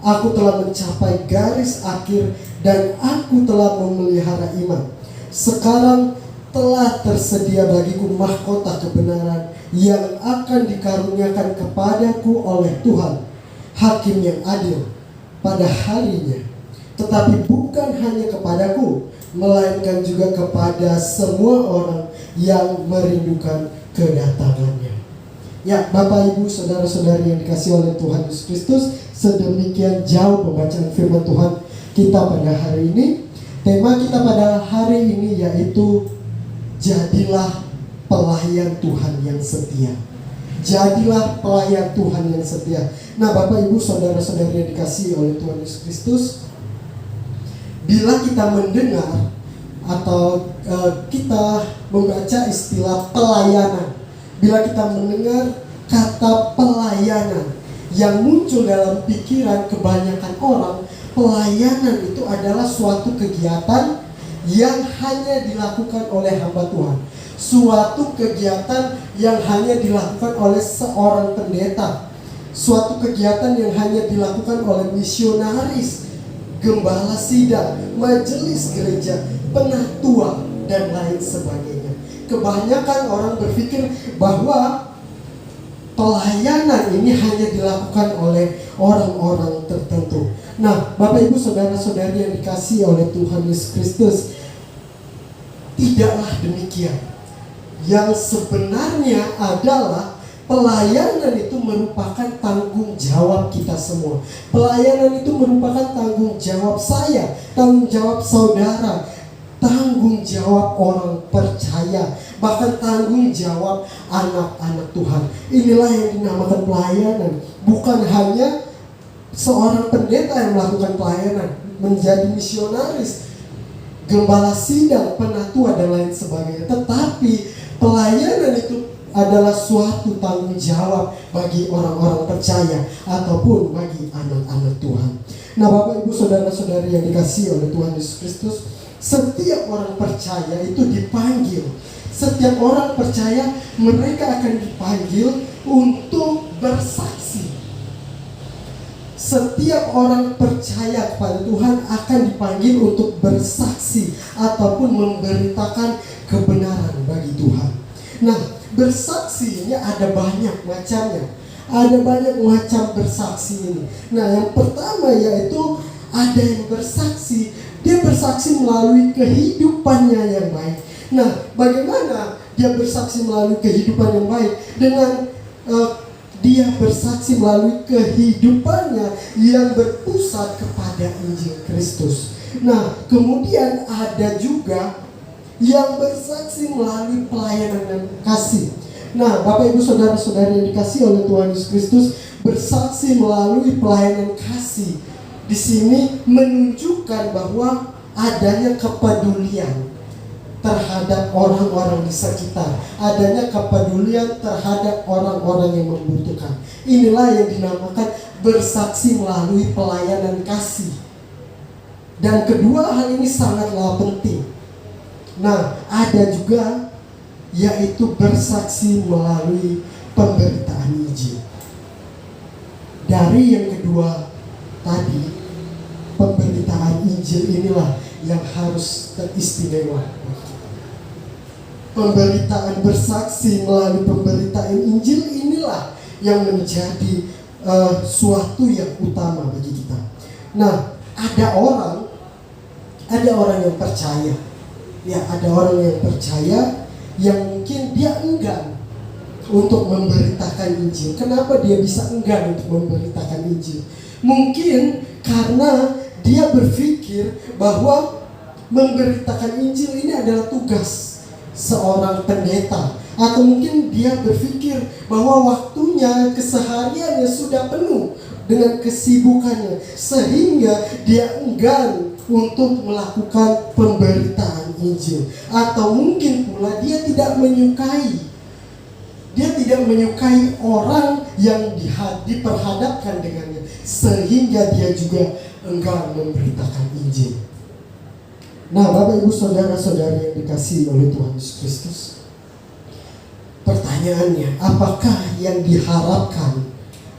Aku telah mencapai garis akhir dan aku telah memelihara iman. Sekarang telah tersedia bagiku mahkota kebenaran yang akan dikaruniakan kepadaku oleh Tuhan, Hakim yang adil, pada harinya. Tetapi bukan hanya kepadaku, melainkan juga kepada semua orang yang merindukan kedatangannya. Ya, Bapak Ibu Saudara-saudari yang dikasihi oleh Tuhan Yesus Kristus, sedemikian jauh pembacaan firman Tuhan kita pada hari ini. Tema kita pada hari ini yaitu jadilah pelayan Tuhan yang setia. Jadilah pelayan Tuhan yang setia. Nah, Bapak Ibu Saudara-saudari yang dikasihi oleh Tuhan Yesus Kristus, bila kita mendengar atau kita membaca istilah pelayanan, bila kita mendengar kata pelayanan, yang muncul dalam pikiran kebanyakan orang, pelayanan itu adalah suatu kegiatan yang hanya dilakukan oleh hamba Tuhan. Suatu kegiatan yang hanya dilakukan oleh seorang pendeta. Suatu kegiatan yang hanya dilakukan oleh misionaris, gembala sidang, majelis gereja, penatua, dan lain sebagainya. Kebanyakan orang berpikir bahwa pelayanan ini hanya dilakukan oleh orang-orang tertentu. Nah, Bapak Ibu Saudara-saudari yang dikasihi oleh Tuhan Yesus Kristus, tidaklah demikian. Yang sebenarnya adalah pelayanan itu merupakan tanggung jawab kita semua. Pelayanan itu merupakan tanggung jawab saya, tanggung jawab saudara, tanggung jawab orang percaya, bahkan tanggung jawab anak-anak Tuhan. Inilah yang dinamakan pelayanan. Bukan hanya seorang pendeta yang melakukan pelayanan, menjadi misionaris, gembala sidang, penatua, dan lain sebagainya. Tetapi pelayanan itu adalah suatu tanggung jawab bagi orang-orang percaya ataupun bagi anak-anak Tuhan. Nah, Bapak Ibu saudara-saudari yang dikasihi oleh Tuhan Yesus Kristus, setiap orang percaya itu dipanggil. Setiap orang percaya mereka akan dipanggil untuk bersaksi. Setiap orang percaya kepada Tuhan akan dipanggil untuk bersaksi ataupun memberitakan kebenaran bagi Tuhan. Nah, bersaksi ini ada banyak macamnya. Ada banyak macam bersaksi ini. Nah, yang pertama yaitu ada yang bersaksi. Dia bersaksi melalui kehidupannya yang baik. Nah, bagaimana dia bersaksi melalui kehidupan yang baik? Dengan dia bersaksi melalui kehidupannya yang berpusat kepada Injil Kristus. Nah, kemudian ada juga yang bersaksi melalui pelayanan dan kasih. Nah, Bapak Ibu saudara-saudari yang dikasihi oleh Tuhan Yesus Kristus, bersaksi melalui pelayanan kasih di sini menunjukkan bahwa adanya kepedulian terhadap orang-orang di sekitar, adanya kepedulian terhadap orang-orang yang membutuhkan. Inilah yang dinamakan bersaksi melalui pelayanan kasih. Dan kedua hal ini sangatlah penting. Nah, ada juga yaitu bersaksi melalui pemberitaan Injil. Dari yang kedua tadi, pemberitaan Injil inilah yang harus teristimewa. Pemberitaan bersaksi melalui pemberitaan Injil inilah yang menjadi suatu yang utama bagi kita. Nah, ada orang yang percaya. Ya, ada orang yang percaya yang mungkin dia enggan untuk memberitakan Injil. Kenapa dia bisa enggan untuk memberitakan Injil? Mungkin karena dia berpikir bahwa memberitakan Injil ini adalah tugas seorang pendeta. Atau mungkin dia berpikir bahwa waktunya, kesehariannya sudah penuh dengan kesibukannya, sehingga dia enggan untuk melakukan pemberitaan Injil. Atau mungkin pula dia tidak menyukai orang yang diperhadapkan dengannya, sehingga dia juga enggan memberitakan Injil. Nah, Bapak Ibu saudara-saudari yang dikasihi oleh Tuhan Yesus Kristus, pertanyaannya, apakah yang diharapkan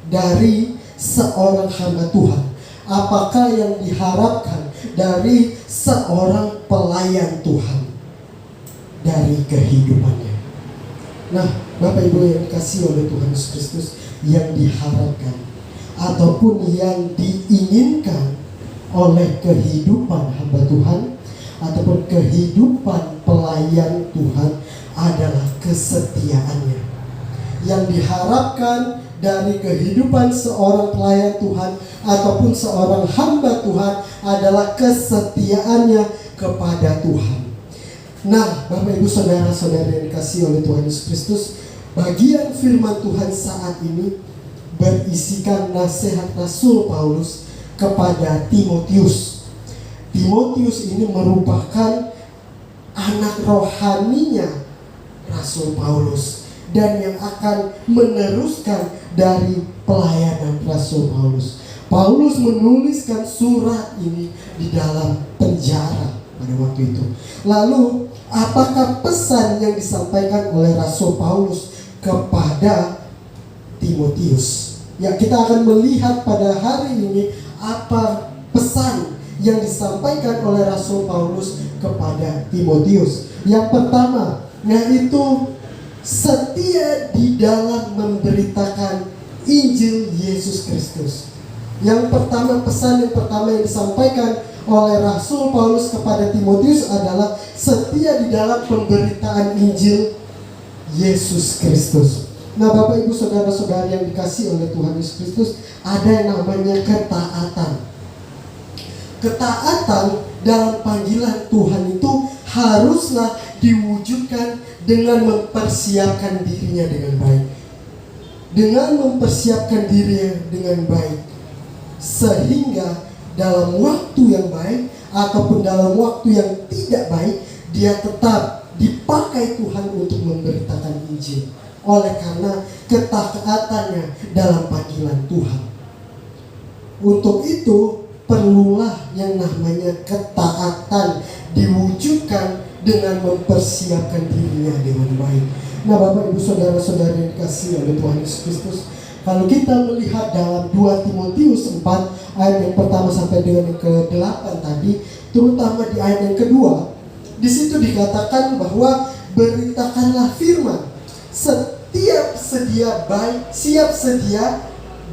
dari seorang hamba Tuhan? Apakah yang diharapkan dari seorang pelayan Tuhan dari kehidupannya? Nah, Bapak Ibu yang dikasihi oleh Tuhan Yesus Kristus, yang diharapkan ataupun yang diinginkan oleh kehidupan hamba Tuhan ataupun kehidupan pelayan Tuhan adalah kesetiaannya. Yang diharapkan dari kehidupan seorang pelayan Tuhan ataupun seorang hamba Tuhan adalah kesetiaannya kepada Tuhan. Nah, Bapak Ibu saudara-saudari yang dikasihi oleh Tuhan Yesus Kristus, bagian firman Tuhan saat ini berisikan nasihat Rasul Paulus kepada Timotius. Timotius ini merupakan anak rohaninya Rasul Paulus dan yang akan meneruskan dari pelayanan Rasul Paulus. Paulus menuliskan surat ini di dalam penjara pada waktu itu. Lalu, apakah pesan yang disampaikan oleh Rasul Paulus kepada Timotius? Ya, kita akan melihat pada hari ini apa pesan yang disampaikan oleh Rasul Paulus kepada Timotius. Yang pertama, yaitu setia di dalam memberitakan Injil Yesus Kristus. Yang pertama, pesan yang pertama yang disampaikan oleh Rasul Paulus kepada Timotius adalah setia di dalam pemberitaan Injil Yesus Kristus. Nah, Bapak Ibu Saudara-saudari yang dikasihi oleh Tuhan Yesus Kristus, ada yang namanya ketaatan. Ketaatan dalam panggilan Tuhan itu haruslah diwujudkan dengan mempersiapkan dirinya dengan baik. Dengan mempersiapkan dirinya dengan baik. Sehingga dalam waktu yang baik ataupun dalam waktu yang tidak baik, dia tetap dipakai Tuhan untuk memberitakan Injil. Oleh karena ketaatannya dalam panggilan Tuhan. Untuk itu perlulah yang namanya ketaatan diwujudkan dengan mempersiapkan dirinya dengan baik. Nah, Bapak Ibu Saudara-saudari yang dikasihi oleh Tuhan Yesus Kristus, kalau kita melihat dalam 2 Timotius 4 ayat yang pertama sampai dengan yang ke-8 tadi, terutama di ayat yang kedua, di situ dikatakan bahwa beritakanlah firman. Siap sedia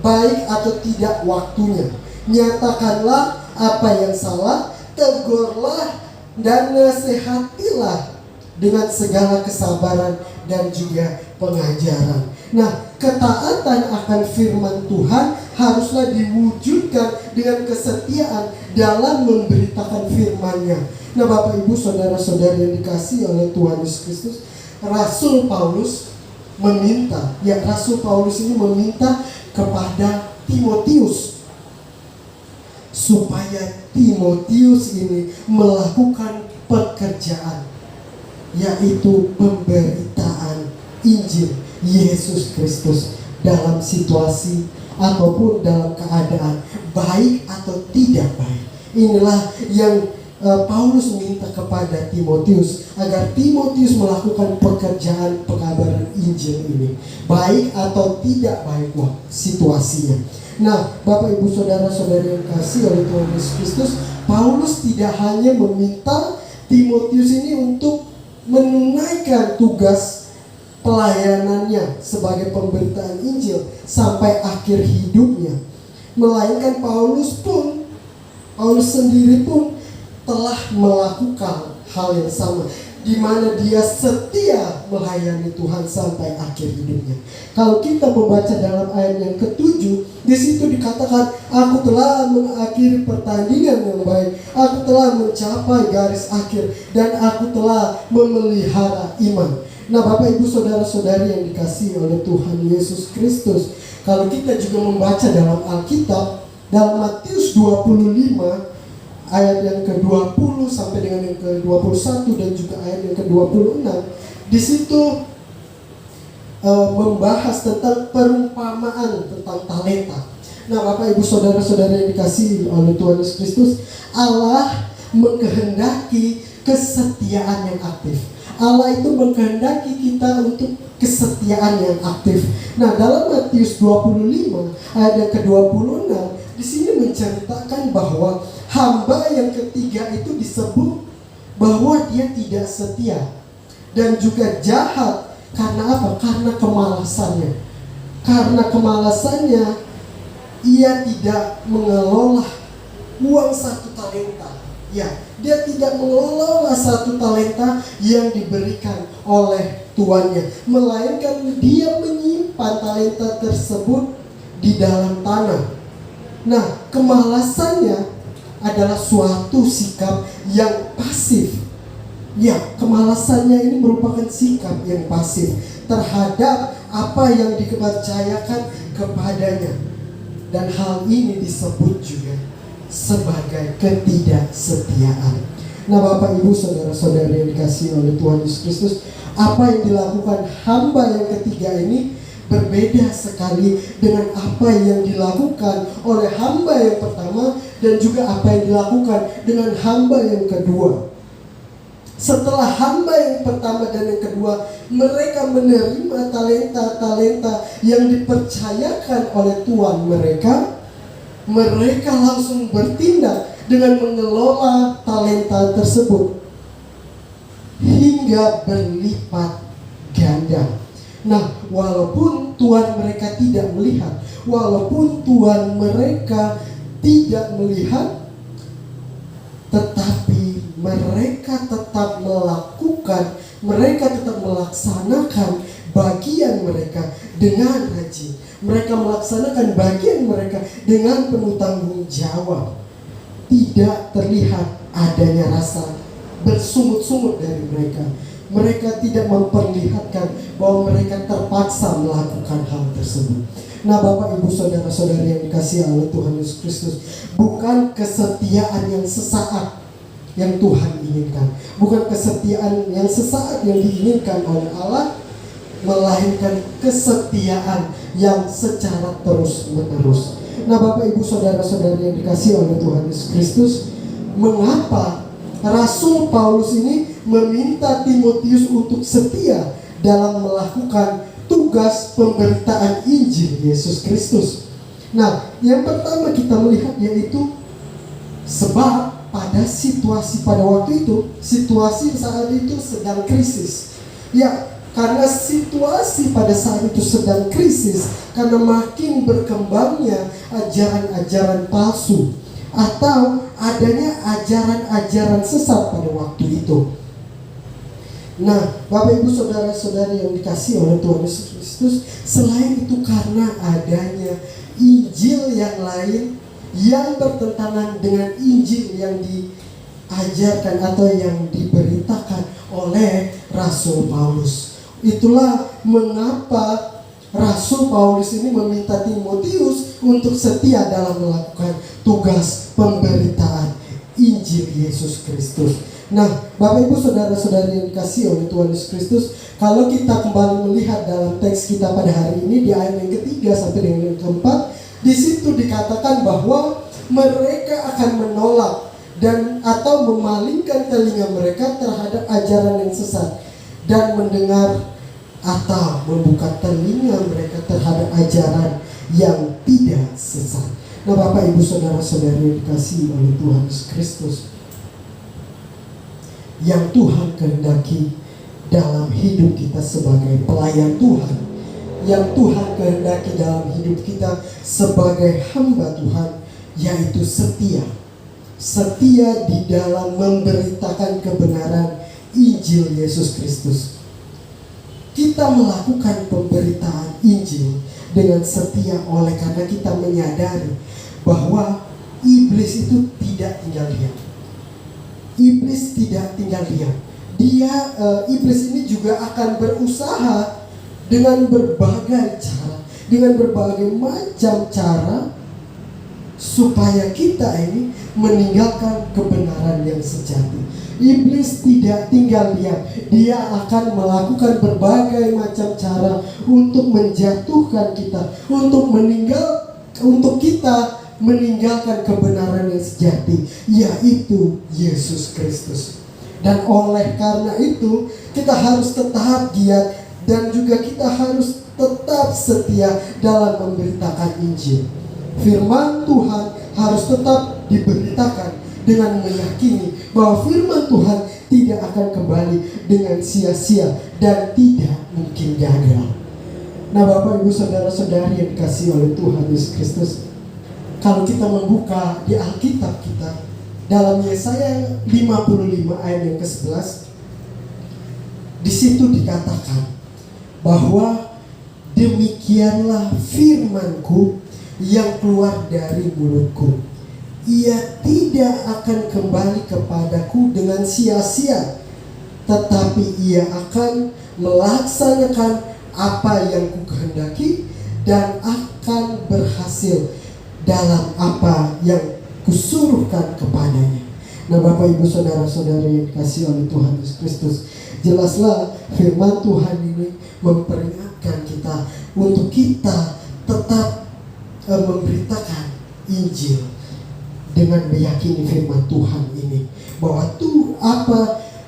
baik atau tidak waktunya. Nyatakanlah apa yang salah, tegurlah dan nasihatilah dengan segala kesabaran dan juga pengajaran. Nah, ketaatan akan firman Tuhan haruslah diwujudkan dengan kesetiaan dalam memberitakan firman-Nya. Nah, Bapak Ibu Saudara-saudari yang dikasihi oleh Tuhan Yesus Kristus, Rasul Paulus ini meminta kepada Timotius supaya Timotius ini melakukan pekerjaan, yaitu pemberitaan Injil Yesus Kristus dalam situasi ataupun dalam keadaan baik atau tidak baik. Inilah yang Paulus minta kepada Timotius, agar Timotius melakukan pekerjaan pekabaran Injil ini, baik atau tidak baik situasinya. Nah, Bapak Ibu Saudara-saudari yang kasih oleh Tuhan Yesus Kristus, Paulus tidak hanya meminta Timotius ini untuk menunaikan tugas pelayanannya sebagai pemberitaan Injil sampai akhir hidupnya, melainkan Paulus sendiri pun telah melakukan hal yang sama, di mana dia setia melayani Tuhan sampai akhir hidupnya. Kalau kita membaca dalam ayat yang ke-7, di situ dikatakan, aku telah mengakhiri pertandingan yang baik, aku telah mencapai garis akhir, dan aku telah memelihara iman. Nah, Bapak Ibu Saudara-saudari yang dikasihi oleh Tuhan Yesus Kristus, kalau kita juga membaca dalam Alkitab, dalam Matius 25 ayat yang ke-20 sampai dengan yang ke-21 dan juga ayat yang ke-26, di situ membahas tentang perumpamaan tentang talenta. Nah, Bapak Ibu Saudara-saudara yang dikasihi oleh Tuhan Yesus Kristus, Allah mengkehendaki kesetiaan yang aktif. Allah itu mengkehendaki kita untuk kesetiaan yang aktif. Nah, dalam Matius 25 ayat yang ke-26, di sini menceritakan bahwa hamba yang ketiga itu disebut bahwa dia tidak setia dan juga jahat. Karena apa? Karena kemalasannya. Karena kemalasannya, ia tidak mengelola uang 1 talenta. Ya, dia tidak mengelola 1 talenta yang diberikan oleh tuannya, melainkan dia menyimpan talenta tersebut di dalam tanah. Nah, kemalasannya adalah suatu sikap yang pasif. Ya, kemalasannya ini merupakan sikap yang pasif terhadap apa yang dipercayakan kepadanya. Dan hal ini disebut juga sebagai ketidaksetiaan. Nah, Bapak Ibu Saudara-saudari yang dikasihi oleh Tuhan Yesus Kristus, apa yang dilakukan hamba yang ketiga ini berbeda sekali dengan apa yang dilakukan oleh hamba yang pertama dan juga apa yang dilakukan dengan hamba yang kedua. Setelah hamba yang pertama dan yang kedua, mereka menerima talenta-talenta yang dipercayakan oleh Tuhan mereka, mereka langsung bertindak dengan mengelola talenta tersebut hingga berlipat ganda. Nah, walaupun Tuhan mereka tidak melihat, walaupun Tuhan mereka tidak melihat, tetapi mereka tetap melakukan, mereka tetap melaksanakan bagian mereka dengan rajin. Mereka melaksanakan bagian mereka dengan penuh tanggung jawab. Tidak terlihat adanya rasa bersungut-sungut dari mereka. Mereka tidak memperlihatkan bahwa mereka terpaksa melakukan hal tersebut. Nah, Bapak, Ibu, Saudara-saudari yang dikasihi oleh Tuhan Yesus Kristus, bukan kesetiaan yang sesaat yang Tuhan inginkan. Bukan kesetiaan yang sesaat yang diinginkan oleh Allah, melainkan kesetiaan yang secara terus-menerus. Nah, Bapak, Ibu, Saudara-saudari yang dikasihi oleh Tuhan Yesus Kristus, mengapa Rasul Paulus ini meminta Timotius untuk setia dalam melakukan tugas pemberitaan Injil Yesus Kristus? Nah, yang pertama kita melihat yaitu sebab pada situasi pada waktu itu, situasi saat itu sedang krisis. Ya, karena situasi pada saat itu sedang krisis, karena makin berkembangnya ajaran-ajaran palsu atau adanya ajaran-ajaran sesat pada waktu itu. Nah, Bapak, Ibu, Saudara-saudari yang dikasihi oleh Tuhan Yesus Kristus, selain itu karena adanya Injil yang lain yang bertentangan dengan Injil yang diajarkan atau yang diberitakan oleh Rasul Paulus. Itulah mengapa Rasul Paulus ini meminta Timotius untuk setia dalam melakukan tugas pemberitaan Injil Yesus Kristus. Nah, Bapak, Ibu, Saudara-saudari yang dikasihi oleh Tuhan Yesus Kristus, kalau kita kembali melihat dalam teks kita pada hari ini di ayat yang ketiga sampai dengan yang keempat, di situ dikatakan bahwa mereka akan menolak dan atau memalingkan telinga mereka terhadap ajaran yang sesat dan mendengar atau membuka telinga mereka terhadap ajaran yang tidak sesat. Nah, Bapak, Ibu, Saudara-saudari yang dikasihi oleh Tuhan Yesus Kristus, yang Tuhan kehendaki dalam hidup kita sebagai pelayan Tuhan, yang Tuhan kehendaki dalam hidup kita sebagai hamba Tuhan, yaitu setia. Setia di dalam memberitakan kebenaran Injil Yesus Kristus. Kita melakukan pemberitaan Injil dengan setia oleh karena kita menyadari bahwa iblis itu tidak tinggal diam. Iblis tidak tinggal diam. Iblis ini juga akan berusaha dengan berbagai cara, dengan berbagai macam cara supaya kita ini meninggalkan kebenaran yang sejati. Iblis tidak tinggal diam. Dia akan melakukan berbagai macam cara untuk menjatuhkan kita, untuk kita meninggalkan kebenaran yang sejati, yaitu Yesus Kristus. Dan oleh karena itu, kita harus tetap giat dan juga kita harus tetap setia dalam memberitakan Injil. Firman Tuhan harus tetap diberitakan dengan meyakini bahwa firman Tuhan tidak akan kembali dengan sia-sia dan tidak mungkin gagal. Nah, Bapak, Ibu, Saudara-saudari yang dikasihi oleh Tuhan Yesus Kristus, kalau kita membuka di Alkitab kita dalam Yesaya 55 ayat yang ke-11, di situ dikatakan bahwa demikianlah firman-Ku yang keluar dari mulutku. Ia tidak akan kembali kepadaku dengan sia-sia, tetapi ia akan melaksanakan apa yang kukehendaki dan akan berhasil dalam apa yang kusuruhkan kepadanya. Nah, Bapak, Ibu, Saudara-saudari yang dikasihi oleh Tuhan Yesus Kristus, jelaslah firman Tuhan ini memperingatkan kita untuk kita tetap memberitakan Injil dengan meyakini firman Tuhan ini, bahwa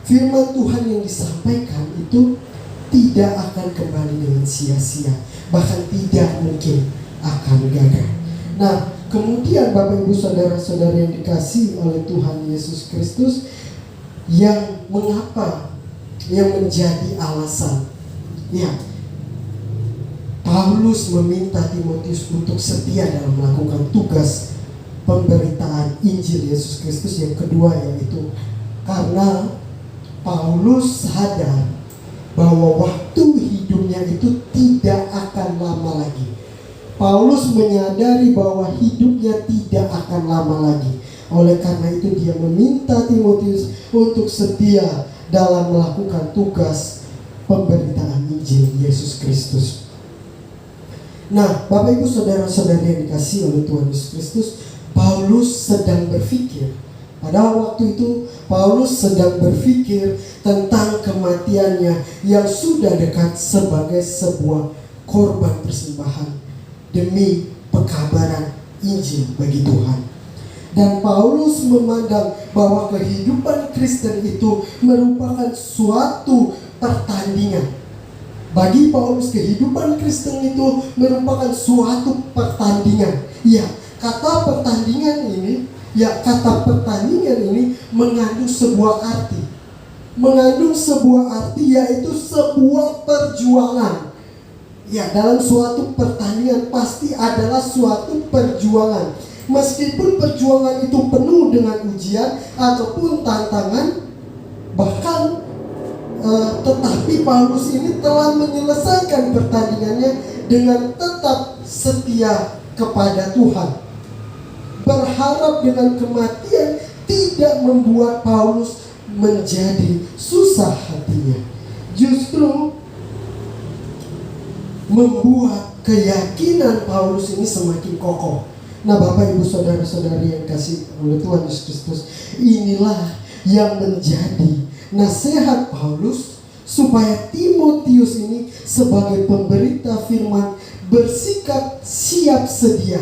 firman Tuhan yang disampaikan itu tidak akan kembali dengan sia-sia, bahkan tidak mungkin akan gagal. Nah, kemudian Bapak, Ibu, Saudara-saudari yang dikasihi oleh Tuhan Yesus Kristus, yang menjadi alasan Paulus meminta Timotius untuk setia dalam melakukan tugas pemberitaan Injil Yesus Kristus. Yang kedua yaitu karena Paulus sadar bahwa waktu hidup hidupnya itu tidak akan lama lagi. Paulus menyadari bahwa hidupnya tidak akan lama lagi. Oleh karena itu dia meminta Timotius untuk setia dalam melakukan tugas pemberitaan Injil Yesus Kristus. Nah, Bapak Ibu saudara-saudari yang dikasihi oleh Tuhan Yesus Kristus, Paulus sedang berpikir. Pada waktu itu Paulus sedang berpikir tentang kematiannya yang sudah dekat sebagai sebuah korban persembahan demi pekabaran Injil bagi Tuhan. Dan Paulus memandang bahwa kehidupan Kristen itu merupakan suatu pertandingan. Bagi Paulus, kehidupan Kristen itu merupakan suatu pertandingan. Ya, kata pertandingan ini mengandung sebuah arti. Mengandung sebuah arti, yaitu sebuah perjuangan. Ya, dalam suatu pertandingan pasti adalah suatu perjuangan. Meskipun perjuangan itu penuh dengan ujian ataupun tantangan, bahkan tetapi Paulus ini telah menyelesaikan pertandingannya dengan tetap setia kepada Tuhan. Berharap dengan kematian tidak membuat Paulus menjadi susah hatinya. Justru membuat keyakinan Paulus ini semakin kokoh. Nah, Bapak Ibu saudara-saudari yang kasih oleh Tuhan Yesus Kristus, inilah yang menjadi nasihat Paulus supaya Timotius ini sebagai pemberita firman bersikap siap sedia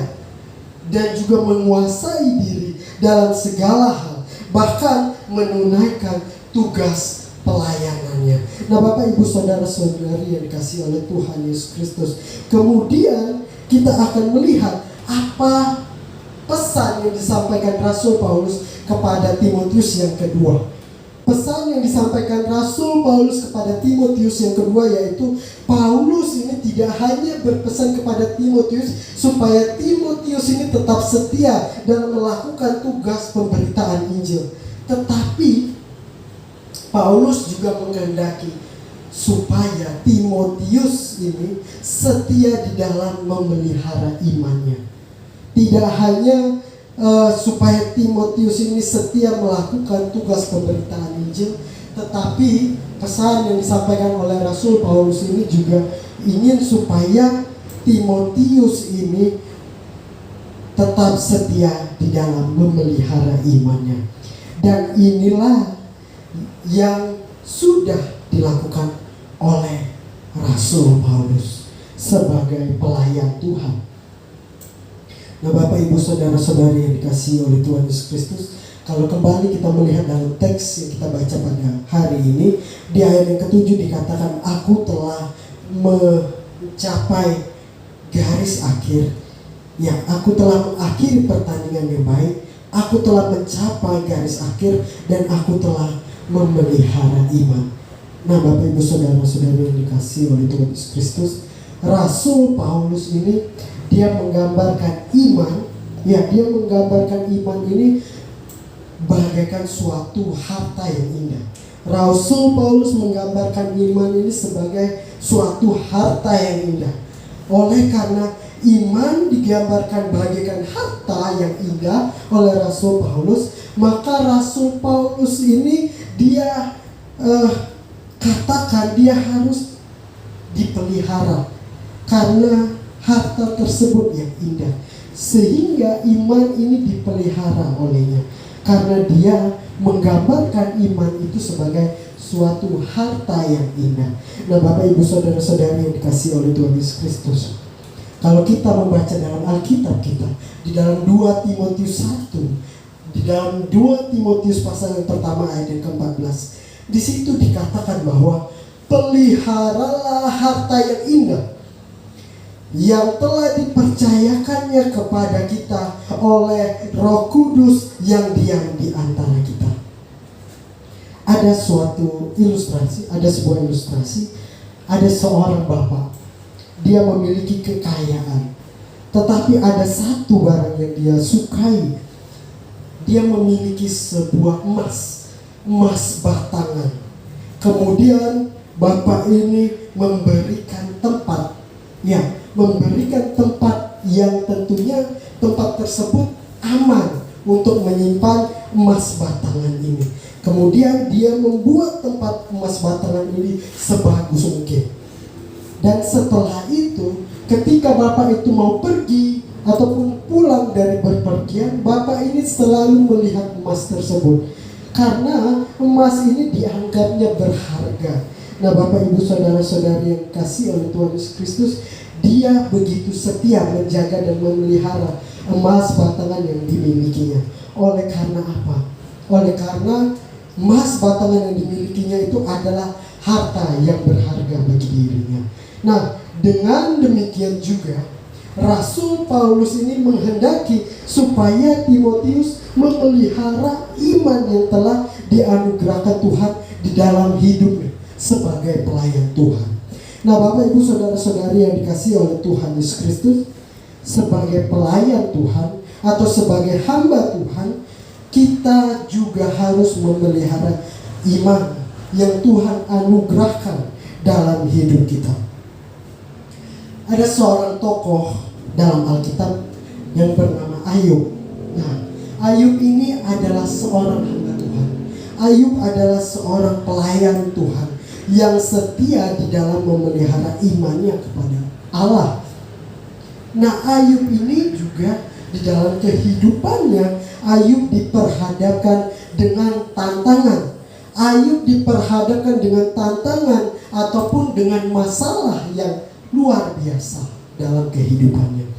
dan juga menguasai diri dalam segala hal, bahkan menunaikan tugas pelayanannya. Nah, Bapak Ibu saudara-saudari yang dikasihi oleh Tuhan Yesus Kristus, kemudian kita akan melihat apa pesan yang disampaikan Rasul Paulus kepada Timotius yang kedua. Pesan yang disampaikan Rasul Paulus kepada Timotius yang kedua, yaitu Paulus ini tidak hanya berpesan kepada Timotius supaya Timotius ini tetap setia dalam melakukan tugas pemberitaan Injil, tetapi Paulus juga menghendaki supaya Timotius ini setia di dalam memelihara imannya. Tidak hanya supaya Timotius ini setia melakukan tugas pemberitaan Injil, tetapi pesan yang disampaikan oleh Rasul Paulus ini juga ingin supaya Timotius ini tetap setia di dalam memelihara imannya. Dan inilah yang sudah dilakukan oleh Rasul Paulus sebagai pelayan Tuhan. Nah, Bapak Ibu saudara-saudari yang dikasihi oleh Tuhan Yesus Kristus, kalau kembali kita melihat dalam teks yang kita baca pada hari ini, di ayat yang ke-7 dikatakan, aku telah mencapai garis akhir. Ya, aku telah mengakhiri pertandingan yang baik, aku telah mencapai garis akhir, dan aku telah memelihara iman. Nah, Bapak Ibu saudara-saudari yang dikasihi oleh Tuhan Yesus Kristus, Rasul Paulus ini dia menggambarkan iman, dia menggambarkan iman ini bagaikan suatu harta yang indah. Rasul Paulus menggambarkan iman ini sebagai suatu harta yang indah. Oleh karena iman digambarkan bagaikan harta yang indah oleh Rasul Paulus, maka Rasul Paulus ini dia katakan dia harus dipelihara karena harta tersebut yang indah, sehingga iman ini dipelihara olehnya karena dia menggambarkan iman itu sebagai suatu harta yang indah. Nah, Bapak Ibu saudara-saudari yang dikasihi oleh Tuhan Yesus Kristus, kalau kita membaca dalam Alkitab kita, di dalam 2 Timotius 1, di dalam 2 Timotius pasal yang pertama ayat yang ke-14, di situ dikatakan bahwa peliharalah harta yang indah yang telah dipercayakannya kepada kita oleh Roh Kudus yang diam di antara kita. Ada suatu ilustrasi, ada sebuah ilustrasi, ada seorang bapak, dia memiliki kekayaan, tetapi ada satu barang yang dia sukai. Dia memiliki sebuah emas batangan. Kemudian Bapa ini memberikan tempat, memberikan tempat yang tentunya tempat tersebut aman untuk menyimpan emas batangan ini. Kemudian dia membuat tempat emas batangan ini sebagus mungkin. Dan setelah itu, ketika Bapak itu mau pergi ataupun pulang dari berpergian, Bapak ini selalu melihat emas tersebut, karena emas ini dianggapnya berharga. Nah, Bapak Ibu saudara-saudari yang kasih oleh Tuhan Yesus Kristus, dia begitu setia menjaga dan memelihara emas batangan yang dimilikinya. Oleh karena apa? Oleh karena emas batangan yang dimilikinya itu adalah harta yang berharga bagi dirinya. Nah, dengan demikian juga Rasul Paulus ini menghendaki supaya Timotius memelihara iman yang telah dianugerahkan Tuhan di dalam hidupnya sebagai pelayan Tuhan. Nah, Bapak Ibu saudara-saudari yang dikasihi oleh Tuhan Yesus Kristus, sebagai pelayan Tuhan atau sebagai hamba Tuhan, kita juga harus memelihara iman yang Tuhan anugerahkan dalam hidup kita. Ada seorang tokoh dalam Alkitab yang bernama Ayub. Nah, Ayub ini adalah seorang hamba Tuhan. Ayub adalah seorang pelayan Tuhan yang setia di dalam memelihara imannya kepada Allah. Nah, Ayub ini juga di dalam kehidupannya, Ayub diperhadapkan dengan tantangan. Ayub diperhadapkan dengan tantangan ataupun dengan masalah yang luar biasa dalam kehidupannya.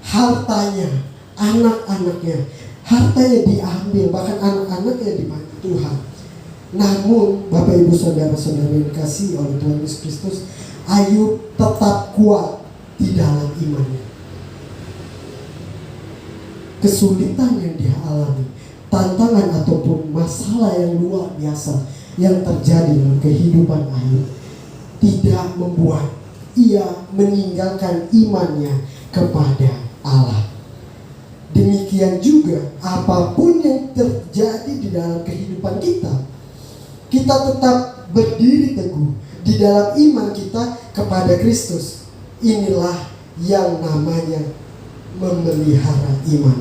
Hartanya, anak-anaknya, hartanya diambil, bahkan anak-anaknya dibantu Tuhan. Namun, Bapak Ibu saudara-saudari yang dikasihi oleh Tuhan Yesus Kristus, Ayub tetap kuat di dalam imannya. Kesulitan yang dia alami, tantangan ataupun masalah yang luar biasa yang terjadi dalam kehidupan Ayub tidak membuat ia meninggalkan imannya kepada Allah. Demikian juga apapun yang terjadi di dalam kehidupan kita, kita tetap berdiri teguh di dalam iman kita kepada Kristus. Inilah yang namanya memelihara iman.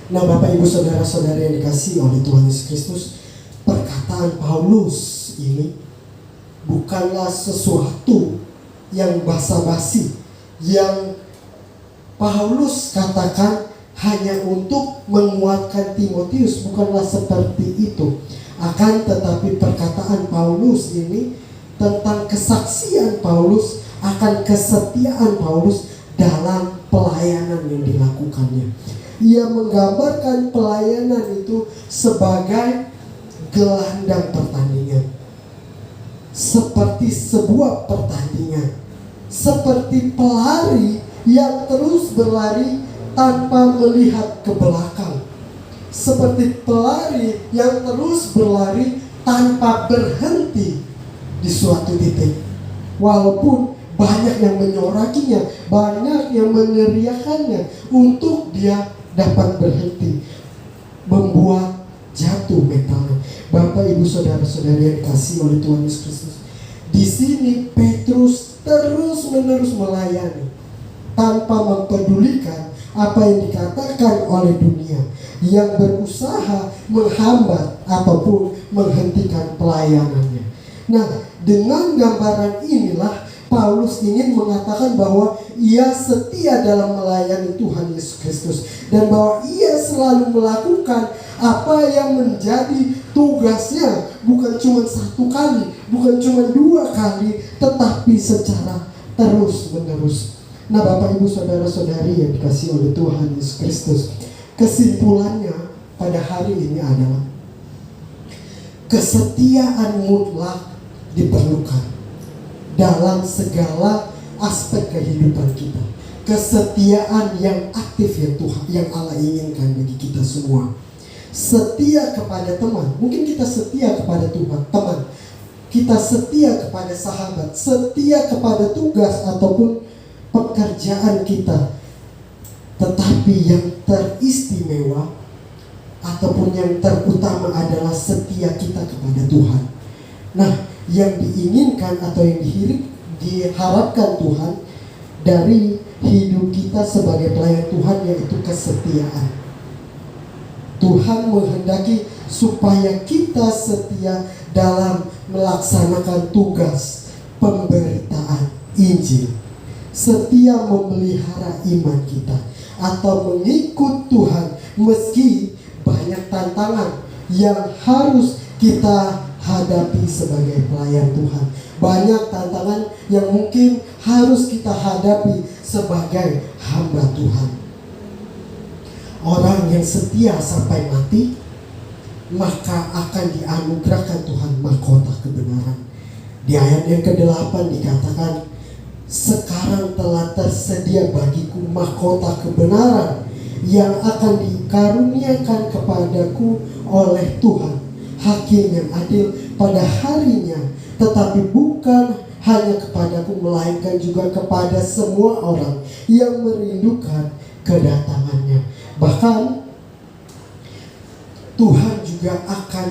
Nah, Bapak Ibu saudara-saudari yang dikasihi oleh Tuhan Yesus Kristus, perkataan Paulus ini bukanlah sesuatu yang basa-basi, yang Paulus katakan hanya untuk menguatkan Timotius, bukanlah seperti itu. Akan tetapi perkataan Paulus ini tentang kesaksian Paulus akan kesetiaan Paulus dalam pelayanan yang dilakukannya. Ia menggambarkan pelayanan itu sebagai gelandang pertandingan, seperti sebuah pertandingan, seperti pelari yang terus berlari tanpa melihat ke belakang, seperti pelari yang terus berlari tanpa berhenti di suatu titik. Walaupun banyak yang menyorakinya, banyak yang meneriakannya untuk dia dapat berhenti, membuat jatuh mentalnya. Bapak Ibu saudara-saudari yang dikasihi oleh Tuhan Yesus Kristus, di sini Petrus terus-menerus melayani tanpa mempedulikan apa yang dikatakan oleh dunia yang berusaha menghambat ataupun menghentikan pelayanannya. Nah, dengan gambaran inilah Paulus ingin mengatakan bahwa ia setia dalam melayani Tuhan Yesus Kristus, dan bahwa ia selalu melakukan apa yang menjadi tugasnya, bukan cuma satu kali, bukan cuma dua kali, tetapi secara terus-menerus. Nah, Bapak Ibu saudara-saudari yang dikasihi oleh Tuhan Yesus Kristus, kesimpulannya pada hari ini adalah kesetiaan mutlak diperlukan dalam segala aspek kehidupan kita. Kesetiaan yang aktif yang Tuhan, yang Allah inginkan bagi kita semua. Setia kepada teman, mungkin kita setia kepada Tuhan, teman. Kita setia kepada sahabat, setia kepada tugas ataupun pekerjaan kita. Tetapi yang teristimewa ataupun yang terutama adalah setia kita kepada Tuhan. Nah, yang diinginkan atau yang diharapkan Tuhan dari hidup kita sebagai pelayan Tuhan, yaitu kesetiaan. Tuhan menghendaki supaya kita setia dalam melaksanakan tugas pemberitaan Injil, setia memelihara iman kita atau mengikut Tuhan meski banyak tantangan yang harus kita hadapi sebagai pelayan Tuhan. Banyak tantangan yang mungkin harus kita hadapi sebagai hamba Tuhan. Orang yang setia sampai mati, maka akan dianugerahkan Tuhan mahkota kebenaran. Di ayat yang ke-8 dikatakan, sekarang telah tersedia bagiku mahkota kebenaran yang akan dikaruniakan kepadaku oleh Tuhan, Hakim yang adil pada harinya, tetapi bukan hanya kepadaku, melainkan juga kepada semua orang yang merindukan kedatangannya. Bahkan Tuhan juga akan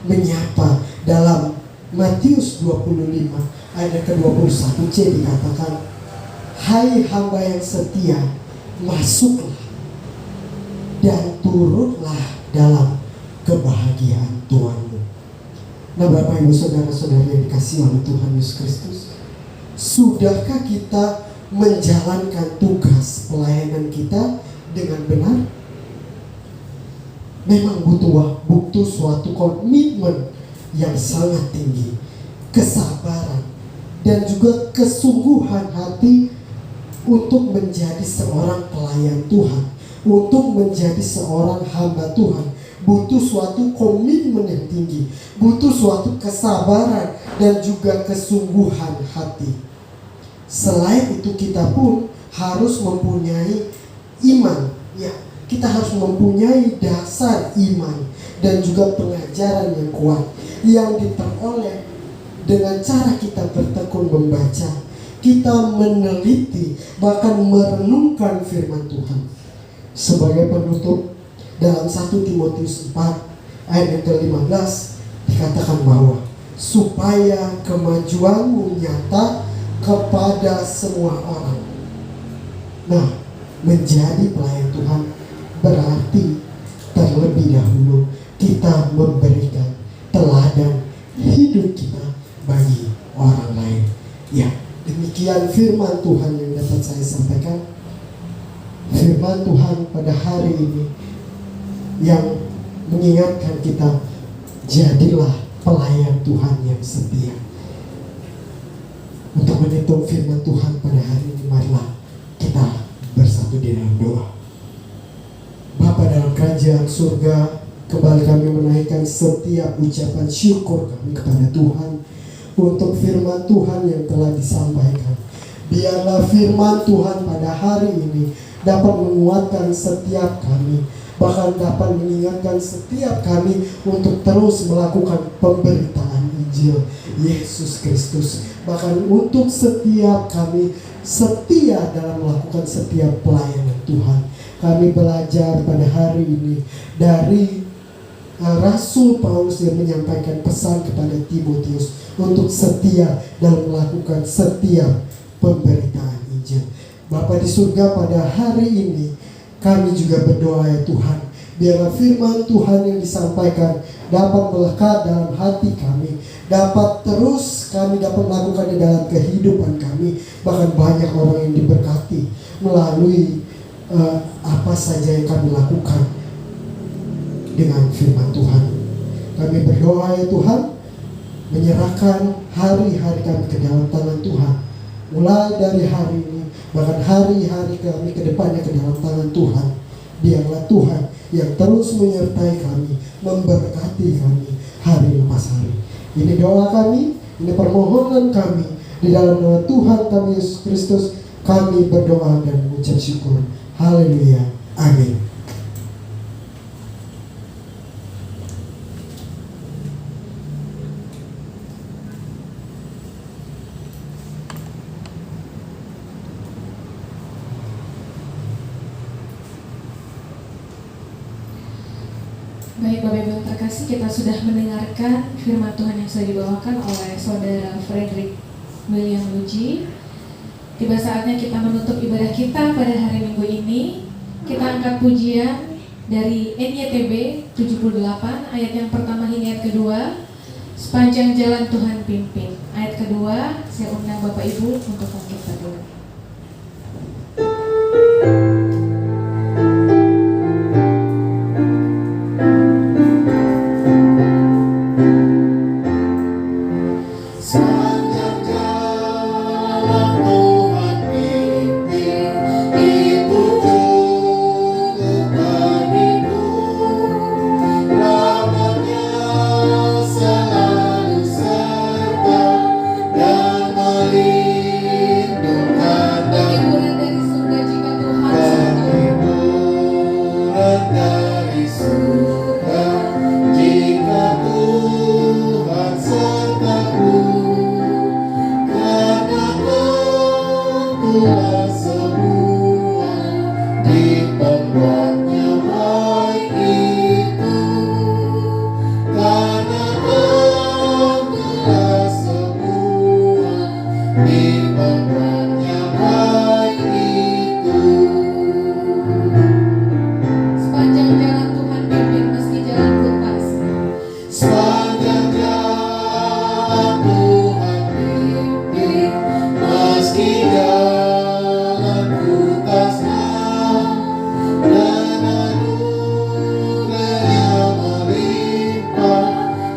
menyapa. Dalam Matius 25 ayat ke-21c dikatakan, hai hamba yang setia, masuklah dan turutlah dalam kebahagiaan Tuhanmu. Nah, Bapak Ibu Saudara-saudari yang dikasihi oleh Tuhan Yesus Kristus, sudahkah kita menjalankan tugas pelayanan kita dengan benar? Memang butuh suatu komitmen yang sangat tinggi, kesabaran, dan juga kesungguhan hati untuk menjadi seorang pelayan Tuhan, untuk menjadi seorang hamba Tuhan. Butuh suatu komitmen yang tinggi, butuh suatu kesabaran dan juga kesungguhan hati. Selain itu kita pun harus mempunyai iman, ya, kita harus mempunyai dasar iman dan juga pengajaran yang kuat yang diperoleh dengan cara kita bertekun membaca, kita meneliti, bahkan merenungkan firman Tuhan. Sebagai penutup, dalam 1 Timotius 4 ayat ke-15 dikatakan bahwa supaya kemajuanmu nyata kepada semua orang. Nah, menjadi pelayan Tuhan berarti terlebih dahulu kita memberikan teladan hidup kita bagi orang lain. Ya, demikian firman Tuhan yang dapat saya sampaikan. Firman Tuhan pada hari ini yang mengingatkan kita, jadilah pelayan Tuhan yang setia. Untuk menutup firman Tuhan pada hari ini, marilah kita bersatu di dalam doa. Bapa dalam kerajaan surga, kembali kami menaikkan setiap ucapan syukur kami kepada Tuhan untuk firman Tuhan yang telah disampaikan. Biarlah firman Tuhan pada hari ini dapat menguatkan setiap kami, bahkan dapat mengingatkan setiap kami untuk terus melakukan pemberitaan Injil Yesus Kristus. Bahkan untuk setiap kami setia dalam melakukan setiap pelayanan Tuhan. Kami belajar pada hari ini dari Rasul Paulus yang menyampaikan pesan kepada Timotius untuk setia dalam melakukan setiap pemberitaan Injil. Bapa di surga, pada hari ini kami juga berdoa, ya Tuhan, biarlah firman Tuhan yang disampaikan dapat melekat dalam hati kami, dapat terus kami dapat melakukannya dalam kehidupan kami. Bahkan banyak orang yang diberkati melalui apa saja yang kami lakukan dengan firman Tuhan. Kami berdoa, ya Tuhan, menyerahkan hari-hari kami ke dalam tangan Tuhan. Mulai dari hari ini, bahkan hari-hari kami ke depannya ke dalam tangan Tuhan. Biarlah Tuhan yang terus menyertai kami, memberkati kami hari lepas hari. Ini doa kami, ini permohonan kami. Di dalam nama Tuhan kami Yesus Kristus, kami berdoa dan mengucap syukur. Haleluya. Amin. Baik Bapak Ibu yang terkasih, kita sudah mendengarkan firman Tuhan yang sudah dibawakan oleh Saudara Frederick William Luji. Tiba saatnya kita menutup ibadah kita pada hari Minggu ini. Kita angkat pujian dari NYTB 78 ayat yang pertama hingga ayat kedua. Sepanjang jalan Tuhan pimpin. Ayat kedua, saya undang Bapak Ibu untuk bangkit berdiri. Sepanjang jalan Tuhan pimpin, itu cukup bagiku. Rahmat-Nya selalu serta dan melindungkan dan Hiburan dari surga jika Tuhan serta. penghiburan dari surga jika Tuhan sertaku. Karena tentulah semua diperbuatnya baik itu. Karena tentulah semua diperbuatnya baik itu. Sepanjang jalan Tuhan pimpin meski jalan pun pasir. Sepanjang jalan Tuhan pimpin, meski jalanku tak senang, dan anugerah-Nya melimpah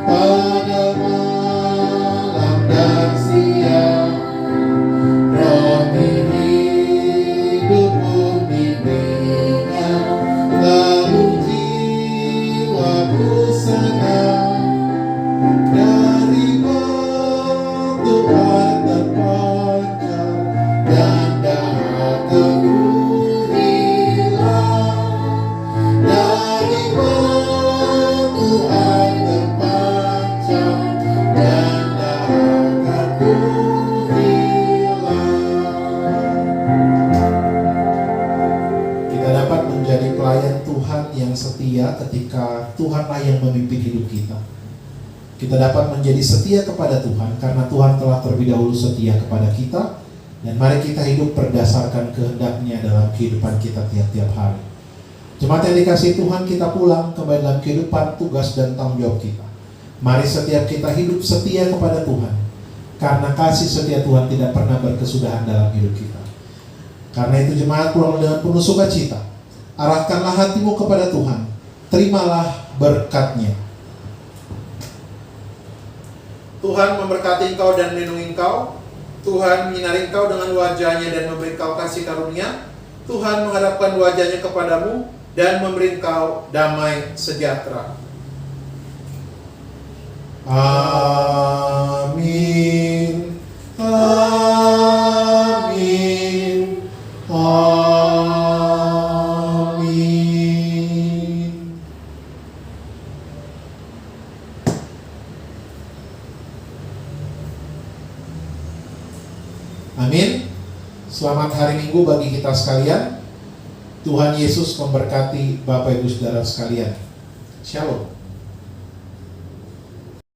pada malam dan siang. Roti hidup membimbingnya, lalu jiwaku senang. Dari batu terpanjang dan dahagaku hilang. Dari batu terpanjang dan dahagaku hilang. Kita dapat menjadi pelayan Tuhan yang setia ketika Tuhanlah yang memimpin hidup kita. Kita dapat menjadi setia kepada Tuhan karena Tuhan telah terlebih dahulu setia kepada kita. Dan mari kita hidup berdasarkan kehendak-Nya dalam kehidupan kita tiap-tiap hari. Jemaat yang dikasihi Tuhan, kita pulang kembali dalam kehidupan, tugas dan tanggung jawab kita. Mari setiap kita hidup setia kepada Tuhan, karena kasih setia Tuhan tidak pernah berkesudahan dalam hidup kita. Karena itu jemaat pulang dengan penuh sukacita. Arahkanlah hatimu kepada Tuhan, terimalah berkat-Nya. Tuhan memberkati engkau dan melindungi engkau. Tuhan menyinari engkau dengan wajah-Nya dan memberi engkau kasih karunia. Tuhan menghadapkan wajah-Nya kepadamu dan memberi engkau damai sejahtera. Amin. Amin. Amin. Amin. Selamat hari Minggu bagi kita sekalian. Tuhan Yesus memberkati Bapak Ibu Saudara sekalian. Shalom.